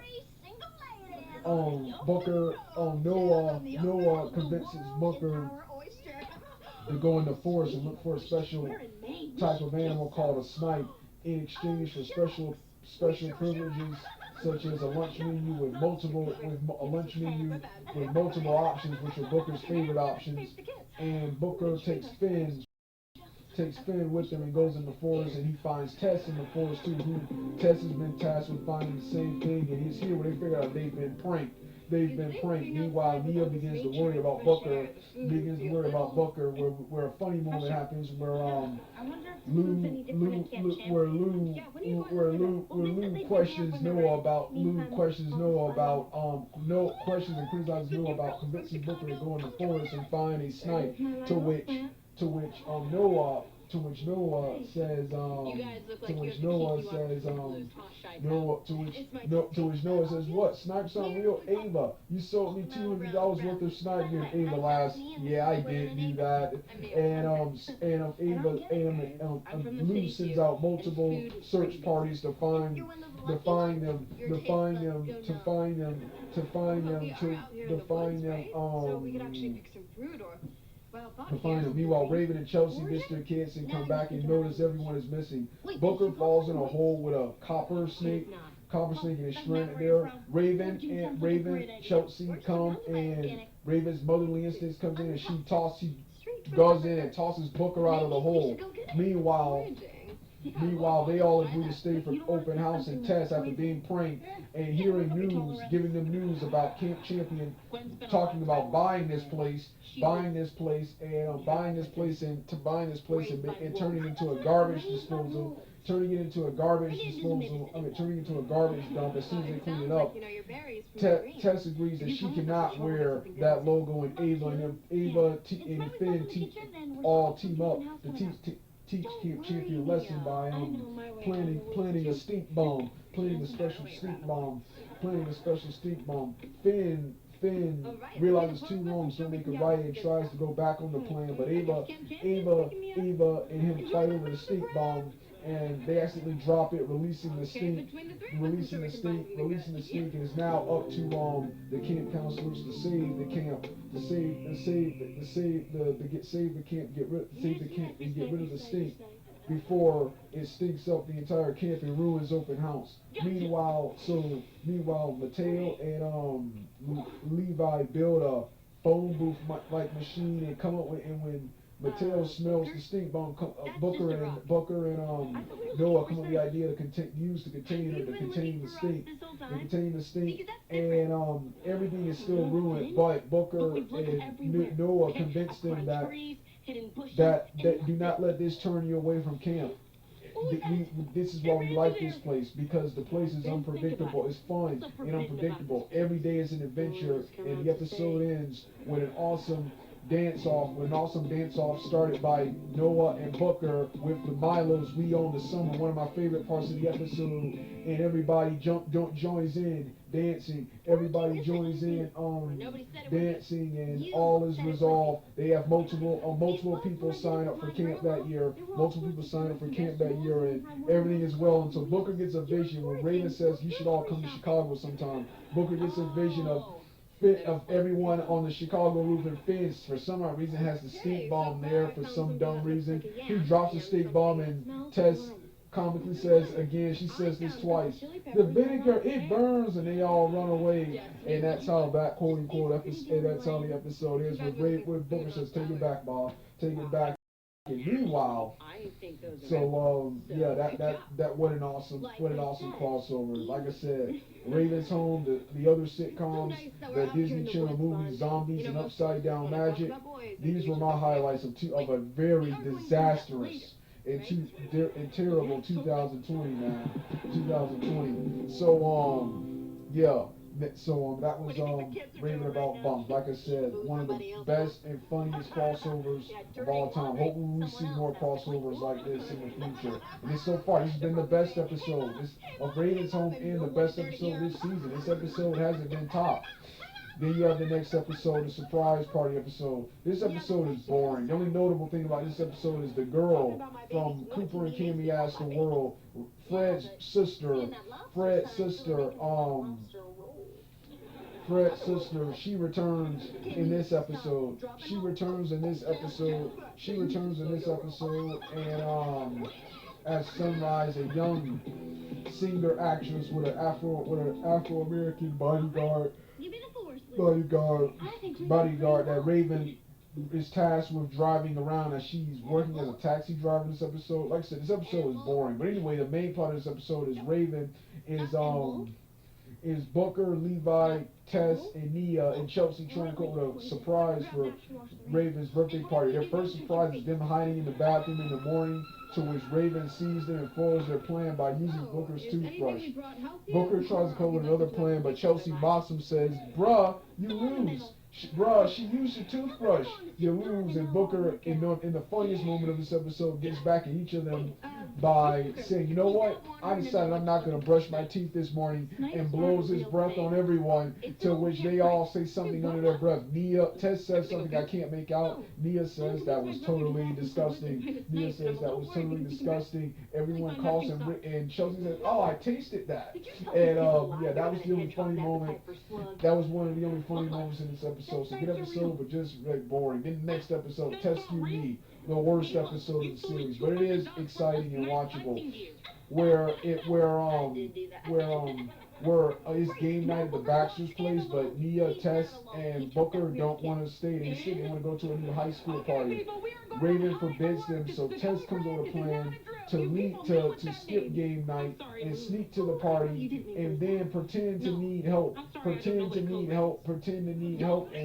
Noah convinces Booker to go in the forest and look for a special type of animal called a snipe in exchange for special privileges, such as a lunch menu with multiple options, which are Booker's favorite options. And Booker takes Finn with him and goes in the forest, and he finds Tess in the forest too. Tess has been tasked with finding the same thing, and he's here where they figure out they've been pranked. Meanwhile, Nia begins to worry about Booker. Where a funny moment happens where Lou questions Noah about and criticizes Noah about convincing Booker to go in the forest and find a snipe. To which Noah says what? Snipes aren't real, Ava. You sold me $200 worth of snipe. And Ava laughs. Yeah, I did do that. And Lou sends out multiple search parties to find them. Meanwhile, Raven and Chelsea miss their kids and come back and notice everyone is missing. Booker falls in a hole with a copper snake and is stranded there. Raven, Chelsea come, and Raven's motherly instincts comes in, and she goes in and tosses Booker out of the hole. Meanwhile, they all agree to stay for open house and Tess after being pranked and giving them news about Camp Champion, talking about buying this place and turning it into a garbage disposal. Turning it into a garbage dump as soon as they clean it up. Tess agrees that she cannot wear that logo, and Ava and Finn all team up to teach Camp Champion a lesson by planning a stink bomb, planning a special stink bomb. Finn realizes too wrongs don't make it right and tries to go back on the plan, but Ava and him fight over the stink bomb, and they accidentally drop it, releasing the stink, and is now up to the camp counselors to save the camp, and get rid of the stink before it stinks up the entire camp and ruins open house. Meanwhile, Mateo and Levi build a phone booth like machine and come up with, and when Mateo smells the stink bomb, Booker and Noah come up with the idea to use the container to contain the stink, and everything is still ruined, but Booker and Noah convince them that do not let this turn you away from camp. This is why we like this place, because the place is unpredictable. It's fun and unpredictable. Every day is an adventure, and the episode ends with an awesome dance-off started by Noah and Booker with the Milos, We Own the Summer, one of my favorite parts of the episode, and everybody joins in dancing. Everybody joins in dancing, and all is resolved. They have multiple people sign up for camp that year. And everything is well until Booker gets a vision when Raven says you should all come to Chicago sometime. Booker gets a vision of everyone on the Chicago roof, and Finn, for some odd reason, has the stink bomb there for some dumb reason. He drops the stink bomb, and Tess comically says again, she says this twice, the vinegar, it burns, and they all run away, and that's how that quote unquote episode, and that's how the episode is, where Booker says, take it back, Bob, take it back. And meanwhile, so yeah, that what an awesome crossover. Like I said, Raven's Home, the other sitcoms, the Disney Channel movies, Zombies and Upside Down Magic. These were my highlights of a very disastrous and terrible 2020, man. 2020. So yeah. So that was Raving About Bunk'D. Like I said, one of the best and funniest crossovers of all time. Hopefully we see more crossovers like this in the future. And so far, this has been the best episode of Raven's Home and the best episode this season. This episode hasn't been topped. Then you have the next episode, the surprise party episode. This episode is boring. The only notable thing about this episode is the girl from Cooper and Cammy Ask the World, Fred's sister, she returns in this episode. And as Sunrise, a young singer actress with an Afro-American bodyguard that Raven is tasked with driving around, as she's working as a taxi driver in this episode. Like I said, this episode is boring. But anyway, the main part of this episode is Raven is Booker, Levi, Tess, and Nia and Chelsea trying to come up with a surprise for Raven's birthday party. Their first surprise is them hiding in the bathroom in the morning, to which Raven sees them and foils their plan by using Booker's toothbrush. Booker tries to come up with another plan, but Chelsea mocks him, says, "Bruh, you lose. Bruh, she used your toothbrush. You lose." And Booker, in the funniest moment of this episode, gets back at each of them by saying, "You know what? I decided I'm not going to brush my teeth this morning," and blows his breath on everyone, to which they all say something under their breath. Tess says something I can't make out. Nia says that was totally disgusting. Everyone calls him, and Chelsea says, "Oh, I tasted that." And yeah, that was the only funny moment. That was one of the only funny moments in this episode. So good episode, but just very boring. Then the next episode, Test You Me, the worst episode of the series, but it is exciting and watchable. Where it's game night at the Baxter's place, but Nia, Tess, and Booker don't want to stay. They want to go to a new high school party. Raven forbids them, so Tess comes up with a plan to skip game night and sneak to the party and then pretend to need help, and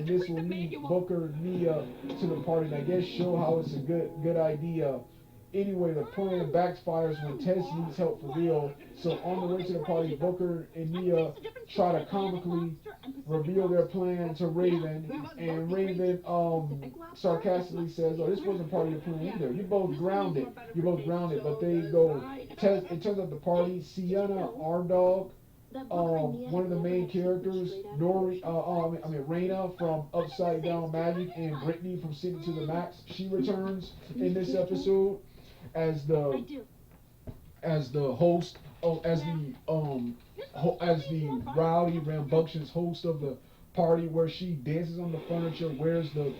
this will lead Booker and Nia to the party, and I guess show how it's a good idea. Anyway, the plan backfires when Tess needs help for real. So on the way to the party, Booker and Nia try to comically reveal their plan to Raven, and Raven sarcastically says, "Oh, this wasn't part of your plan either. You're both grounded." But they go. It turns out the party, Sienna, our dog, one of the main characters, Raina from Upside Down Magic, and Brittany from City to the Max, she returns in this episode as the host, as the rowdy, rambunctious host of the party, where she dances on the furniture, wears the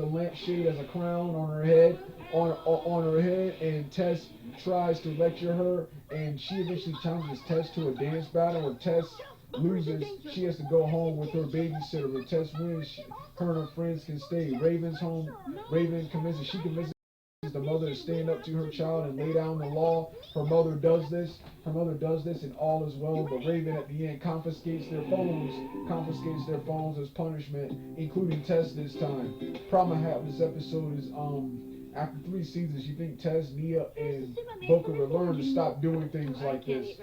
lampshade as a crown on her head, and Tess tries to lecture her, and she eventually challenges Tess to a dance battle. When Tess loses, she has to go home with her babysitter. When Tess wins, her and her friends can stay. Raven's home. Raven convinces the mother to stand up to her child and lay down the law. Her mother does this, and all is well. But Raven at the end confiscates their phones as punishment, including Tess this time. Problem I have with this episode is after 3 seasons, you think Tess, Nia, and Booker will learn to stop doing things like this.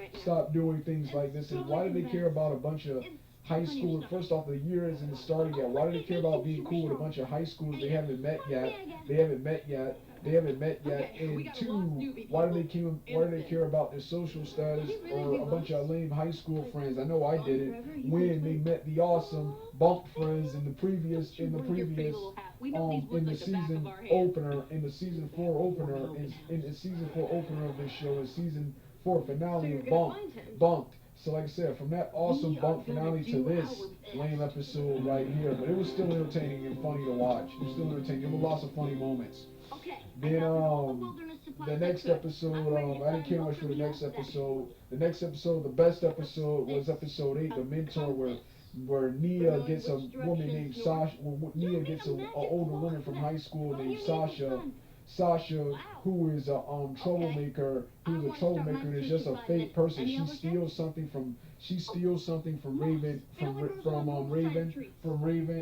And why do they care about a bunch of high school? First off, the year isn't started yet. Why do they care about being cool with a bunch of high schoolers they haven't met yet? And 2, why do they care about their social status or a bunch of lame high school friends? I know I didn't when they met the awesome Bunk'D friends in the season 4 opener of this show, the season 4 finale of Bunk'D. So like I said, from that awesome Bunk'D finale to this lame episode right here, but it was still entertaining and funny to watch. There were lots of funny moments. Okay. Then wilderness supply the next episode, I didn't care much for the next episode. The next episode, the best episode was episode 8, the mentor, where Nia gets a woman named Sasha. Nia gets a older woman from high school named Sasha. Sasha, who is a troublemaker, who's a troublemaker and is just a fake person. She steals something from Raven,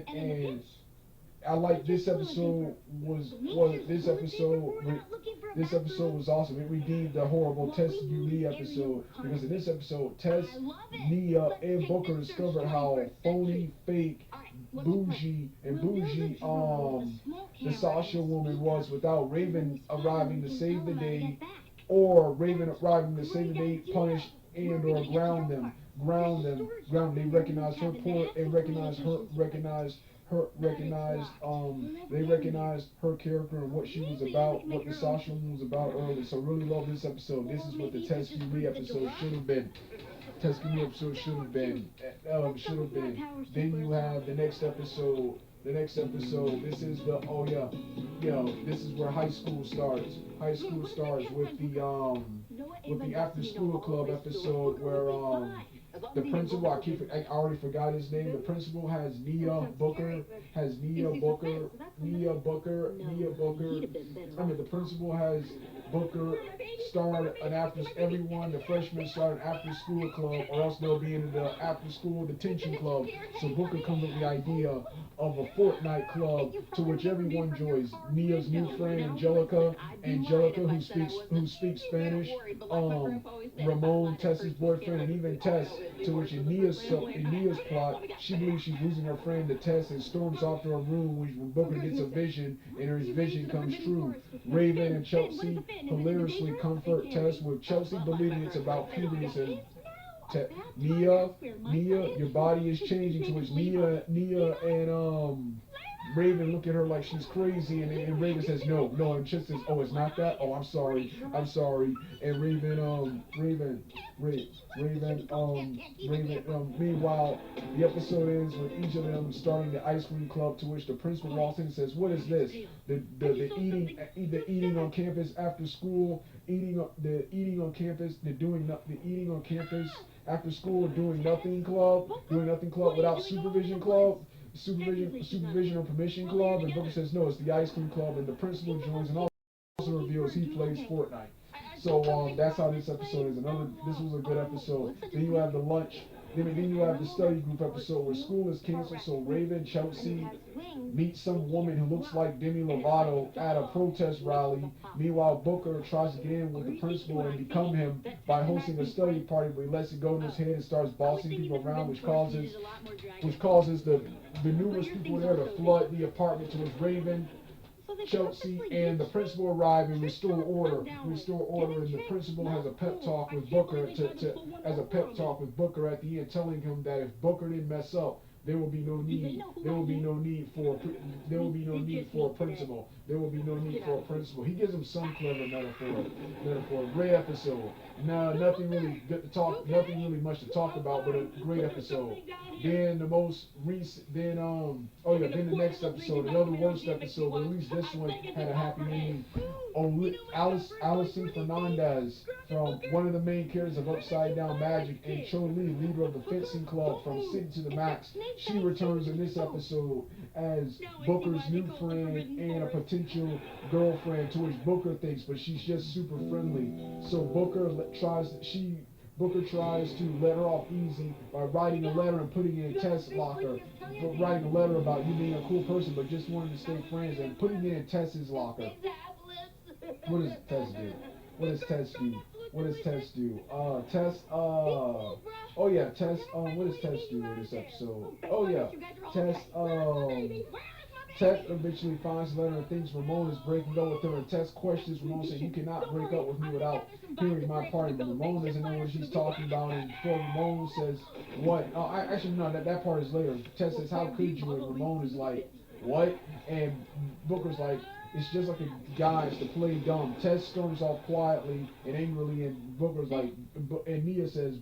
and I like this episode this episode was awesome. It redeemed the horrible Tess Lee episode, because in this episode, Tess, Nia, and Booker discovered how phony, fake, bougie the Sasha woman was without Raven arriving to save the day, or Raven arriving to save the day, punish and or ground them. They recognized her they recognized her character and what she was about, what the Sasha woman was about earlier. So really love this episode. This is what the Tess Lee episode should have been. Then you have the next episode. This is this is where high school starts. With the after school club episode where the principal, I already forgot his name. The principal has Nia Booker. The principal has Booker start the freshmen start an after school club, or else they'll be in the after school detention club. So Booker comes up with the idea of a Fortnite club to which everyone joins. Nia's new friend Angelica, who speaks Spanish, Ramon, Tess's boyfriend, and even Tess, to which in Nia's plot, she believes she's losing her friend to Tess and storms off to her room when Booker gets a vision and her vision comes true. Raven and Chelsea hilariously comfort Tess, with Chelsea believing it's about puberty and Nia, your body is changing, to which Nia and Raven look at her like she's crazy, and Raven says no, and Chip says, oh, it's not that. Oh, I'm sorry, and meanwhile, the episode ends with each of them starting the ice cream club, to which the principal walks in and says, what is this? The eating on campus after school, eating on campus after school doing nothing club without supervision or permission club, and Booker says no, it's the ice cream club, and the principal joins and also reveals he plays Fortnite. So that's how this episode is. This was a good episode. Then you have the lunch. Then you have the study group episode where school is canceled, so Raven, Chelsea meet some woman who looks like Demi Lovato at a protest rally. Meanwhile, Booker tries to get in with the principal and become him by hosting a study party, but he lets it go in his head and starts bossing people around, which causes the numerous people there to flood the apartment, to which Raven, Chelsea, and the principal arrive and restore order, and the principal has a pep talk with Booker at the end, telling him that if Booker didn't mess up, there will be no need for a principal. He gives him some clever metaphor. Great episode. No, nothing really much to talk about, but a great episode. Then the next episode, another worst episode, but at least this one had a happy ending. Allison Fernandez, from one of the main characters of Upside Down Magic, and Cho Lee, leader of the fencing club from City to the Max. She returns in this episode as Booker's new friend and a potential girlfriend, to which Booker thinks, but she's just super friendly. So Booker tries to let her off easy by writing a letter and putting it in Tess' locker. Writing a letter about you being a cool person, but just wanting to stay friends, and putting it in Tess's locker. What does Tess do? What does Tess do? What does Tess do in this episode? Tess eventually finds the letter and thinks Ramon is breaking up with her, and Tess questions Ramon, saying, you cannot break up with me without hearing my part. But Ramon doesn't know what she's talking about, and before Ramon says, what? That part is later. Tess says, how could you? And Ramon is like, what? And Booker's like, it's just like a guys to play dumb. Tess storms off quietly and angrily, and Booker's like, and Nia says,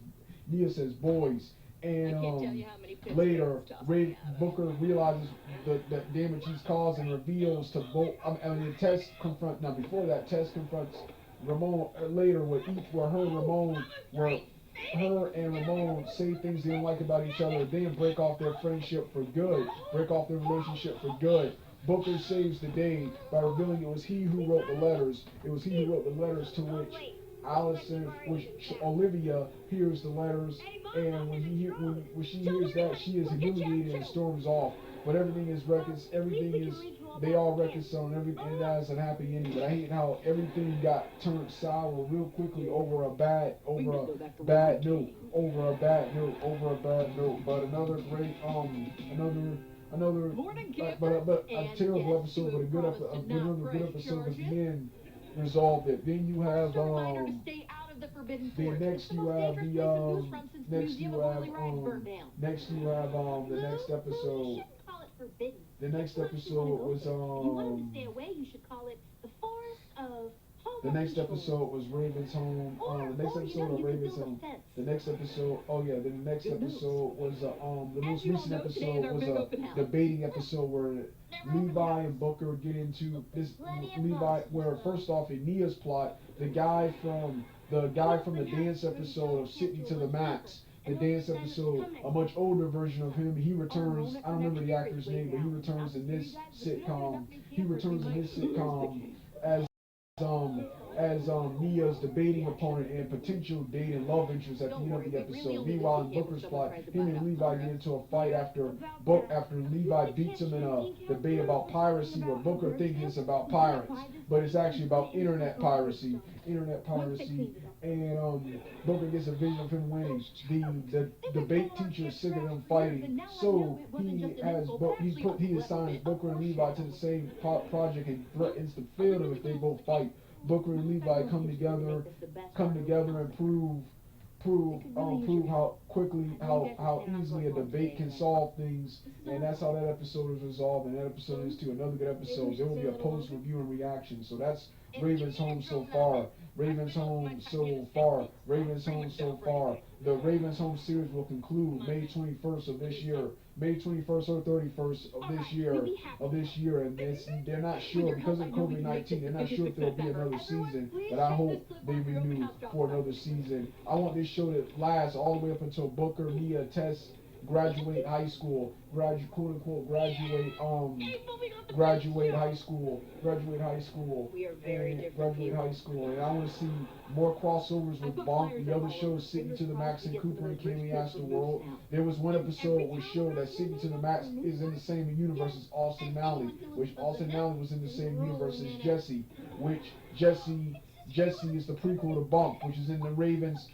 boys. And I can't tell you how many pits later, Raven's tossed me out of. Booker realizes the damage he's caused and reveals to both. Tess confront. Now, before that, Tess confronts Ramon later, where her and Ramon say things they don't like about each other, then break off their friendship for good, break off their relationship for good. Booker saves the day by revealing it was he who wrote the letters. It was he who wrote the letters to which Olivia hears the letters, and when she hears that, she is humiliated and storms off. But they all reconcile, and everything has a happy ending. But I hate how everything got turned sour real quickly over a bad note. But another great but a terrible episode, but another good episode because the end resolved it. Then you have the next episode. The next episode was If you wanted to stay away, you should call it the Forest of Home. the next episode was Raven's Home. The next episode of Raven's Home. The next episode. Oh yeah. The next episode was the most recent episode was a debating episode where Levi and Booker get into this. Where first off in Nia's plot, the guy from the dance episode of Sitting to the Max. The dance episode, a much older version of him. He returns. I don't remember the actor's name, but he returns in this sitcom. As Mia's debating opponent and potential date and love interest at the end of the episode. Meanwhile, in Booker's plot, him and Levi get into a fight after Levi beats him in a debate about piracy, where Booker thinks it's about pirates, but it's actually about internet piracy. And Booker gets a vision of him winning. The debate teacher is sick of them fighting, so he assigns Booker and Levi to the same project and threatens to fail them if they both fight. Booker and Levi come together and prove how easily a debate can solve things, and that's how that episode is resolved. And that episode is too another good episode. There will be a post review and reaction. So that's Raven's Home so far. The Raven's Home series will conclude May 21st of this year. May 21st or 31st of this year, and they're not sure because of COVID-19. They're not sure if there'll be another season, but I hope they renew for another season. I want this show to last all the way up until Booker, Mia, Tess graduate high school, graduate high school, and I want to see more crossovers with Bonk, the other shows, Sitting to the Max and Cooper and Candy Asked the World. There was one episode which showed that Sitting to the Max is in the same universe as Austin Nally, which Austin Nally was in the same universe as Jesse, which Jesse is the prequel to Bunk, which is in the Raven's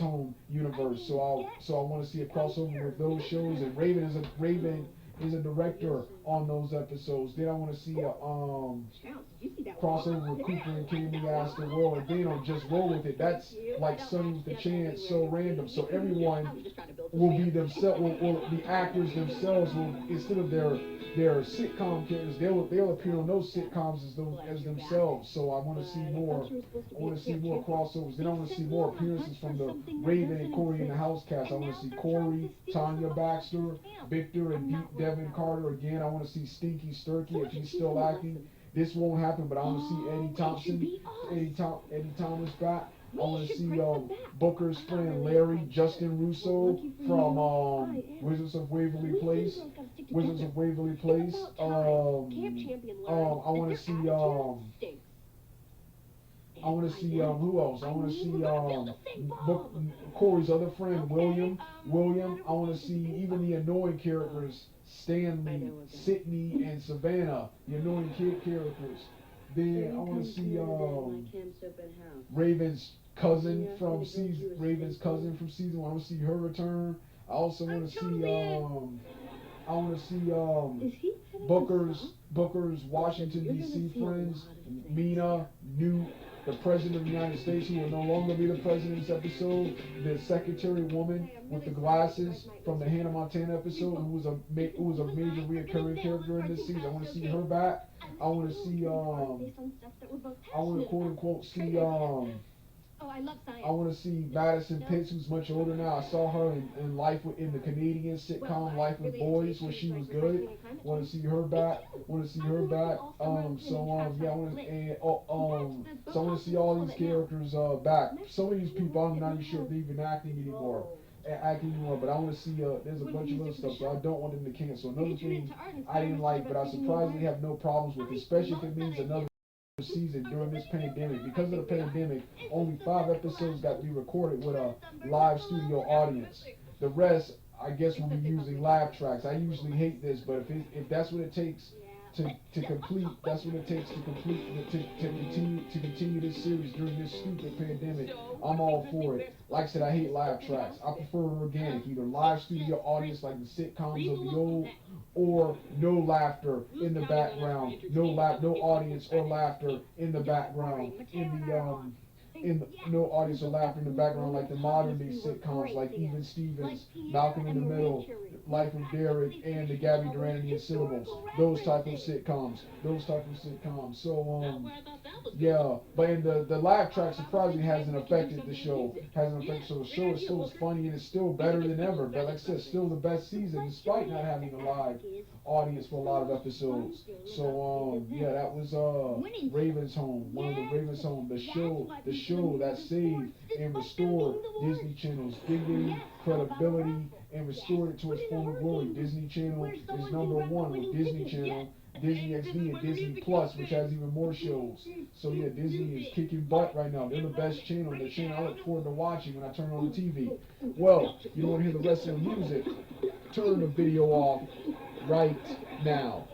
Home universe. So I want to see a crossover with those shows, and Raven is a director on those episodes. Then I want to see a crossover with Cooper and Candy Asked the World, and they don't just roll with it. That's like Sunny with the Chance, so random. So everyone will be themselves. The actors themselves will, instead of their sitcom characters, they'll appear on those sitcoms as themselves. So I want to see more. I want to see more crossovers. Then I want to see more appearances from the Raven and Corey in the house cast. I want to see Corey, Tanya Baxter, Victor, and Devin Carter again. I want to see Stinky Sturkey if he's still acting. This won't happen, but I want to see Eddie Thompson, Eddie Thomas back. I want to see Booker's friend Larry, Justin Russo from Wizards of Waverly Place. I want to see who else? I want to see Corey's other friend William. I want to see even the annoying characters Stanley, Sydney, and Savannah. The annoying kid characters. Then I want to see Raven's cousin from season 1. I want to see her return. I also want to see Booker's Washington D.C. friends, Mina, Newt, the President of the United States, who will no longer be the President in this episode, the secretary woman with the glasses from the Hannah Montana episode, who was a major reoccurring character in this season. I want to see her back. I want to see I want to quote unquote see Oh, I love science. I want to see Madison Pitts, who's much older now. I saw her in in the Canadian sitcom Life with Boys, where she was good. Want to see her back. Want to see her back. Yeah. I want to so I want to see all these characters back. Some of these people, I'm not even sure if they're even acting anymore. But I want to see. There's a bunch of other stuff, so I don't want them to cancel. Another thing I didn't like, but I surprisingly have no problems with, especially if it means another season during this pandemic. Because of the pandemic, only 5 episodes got to be recorded with a live studio audience. The rest, I guess, will be using laugh tracks. I usually hate this, but if that's what it takes to complete, that's what it takes to complete to continue this series during this stupid pandemic, I'm all for it. Like I said, I hate laugh tracks. I prefer organic, either live studio audience like the sitcoms of the old, or no laughter in the background, no audience or laughter in the background, no audience or laughter in the background like the modern day sitcoms like Even Stevens, Malcolm in the Middle, Life of Derek, and the Gabby Durante and Syllables. Those type of sitcoms. So yeah, but in the laugh track surprisingly hasn't affected the show. So the show is still as funny and it's still better than ever. But like I said, still the best season despite not having a live audience for a lot of episodes. So yeah, that was Raven's Home, one of the Raven's Home, the show that saved and restored Disney Channel's dignity, credibility, and restored it to its former glory. Disney Channel is #1 with Disney Channel, Disney XD, and Disney Plus, which has even more shows. So yeah, Disney is kicking butt right now. They're the best channel, the channel I look forward to watching when I turn on the TV. Well, you don't want to hear the rest of the music? Turn the video off right now.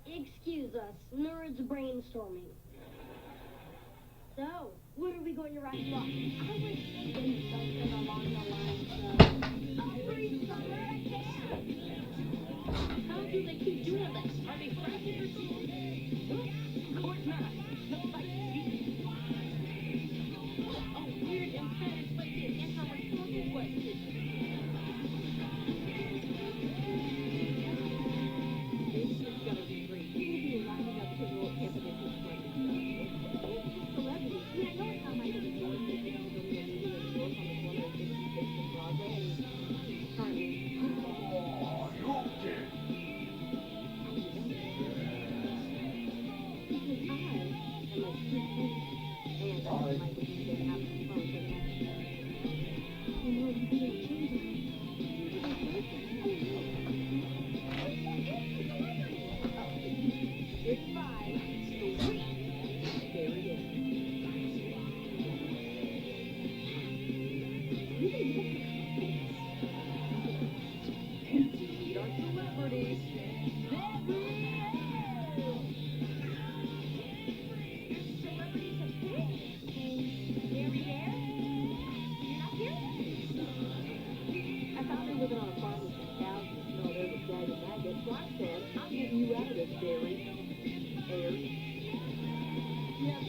Excuse us, nerds brainstorming. So, when are we going to write a book? I was thinking something along the lines of every summer at camp. How do they keep doing this? Are they practicing or something? Of course not. Looks like cheating. Oh, weird emphatic way to answer a rhetorical question. This is gonna be great. You will be lining up to roll evidence in front of you. Celebrities. I mean, I know it's not my little boy, but they don't know me on the corner of Broadway and Harley. I'm getting you out of this, Barry. Air. Yeah,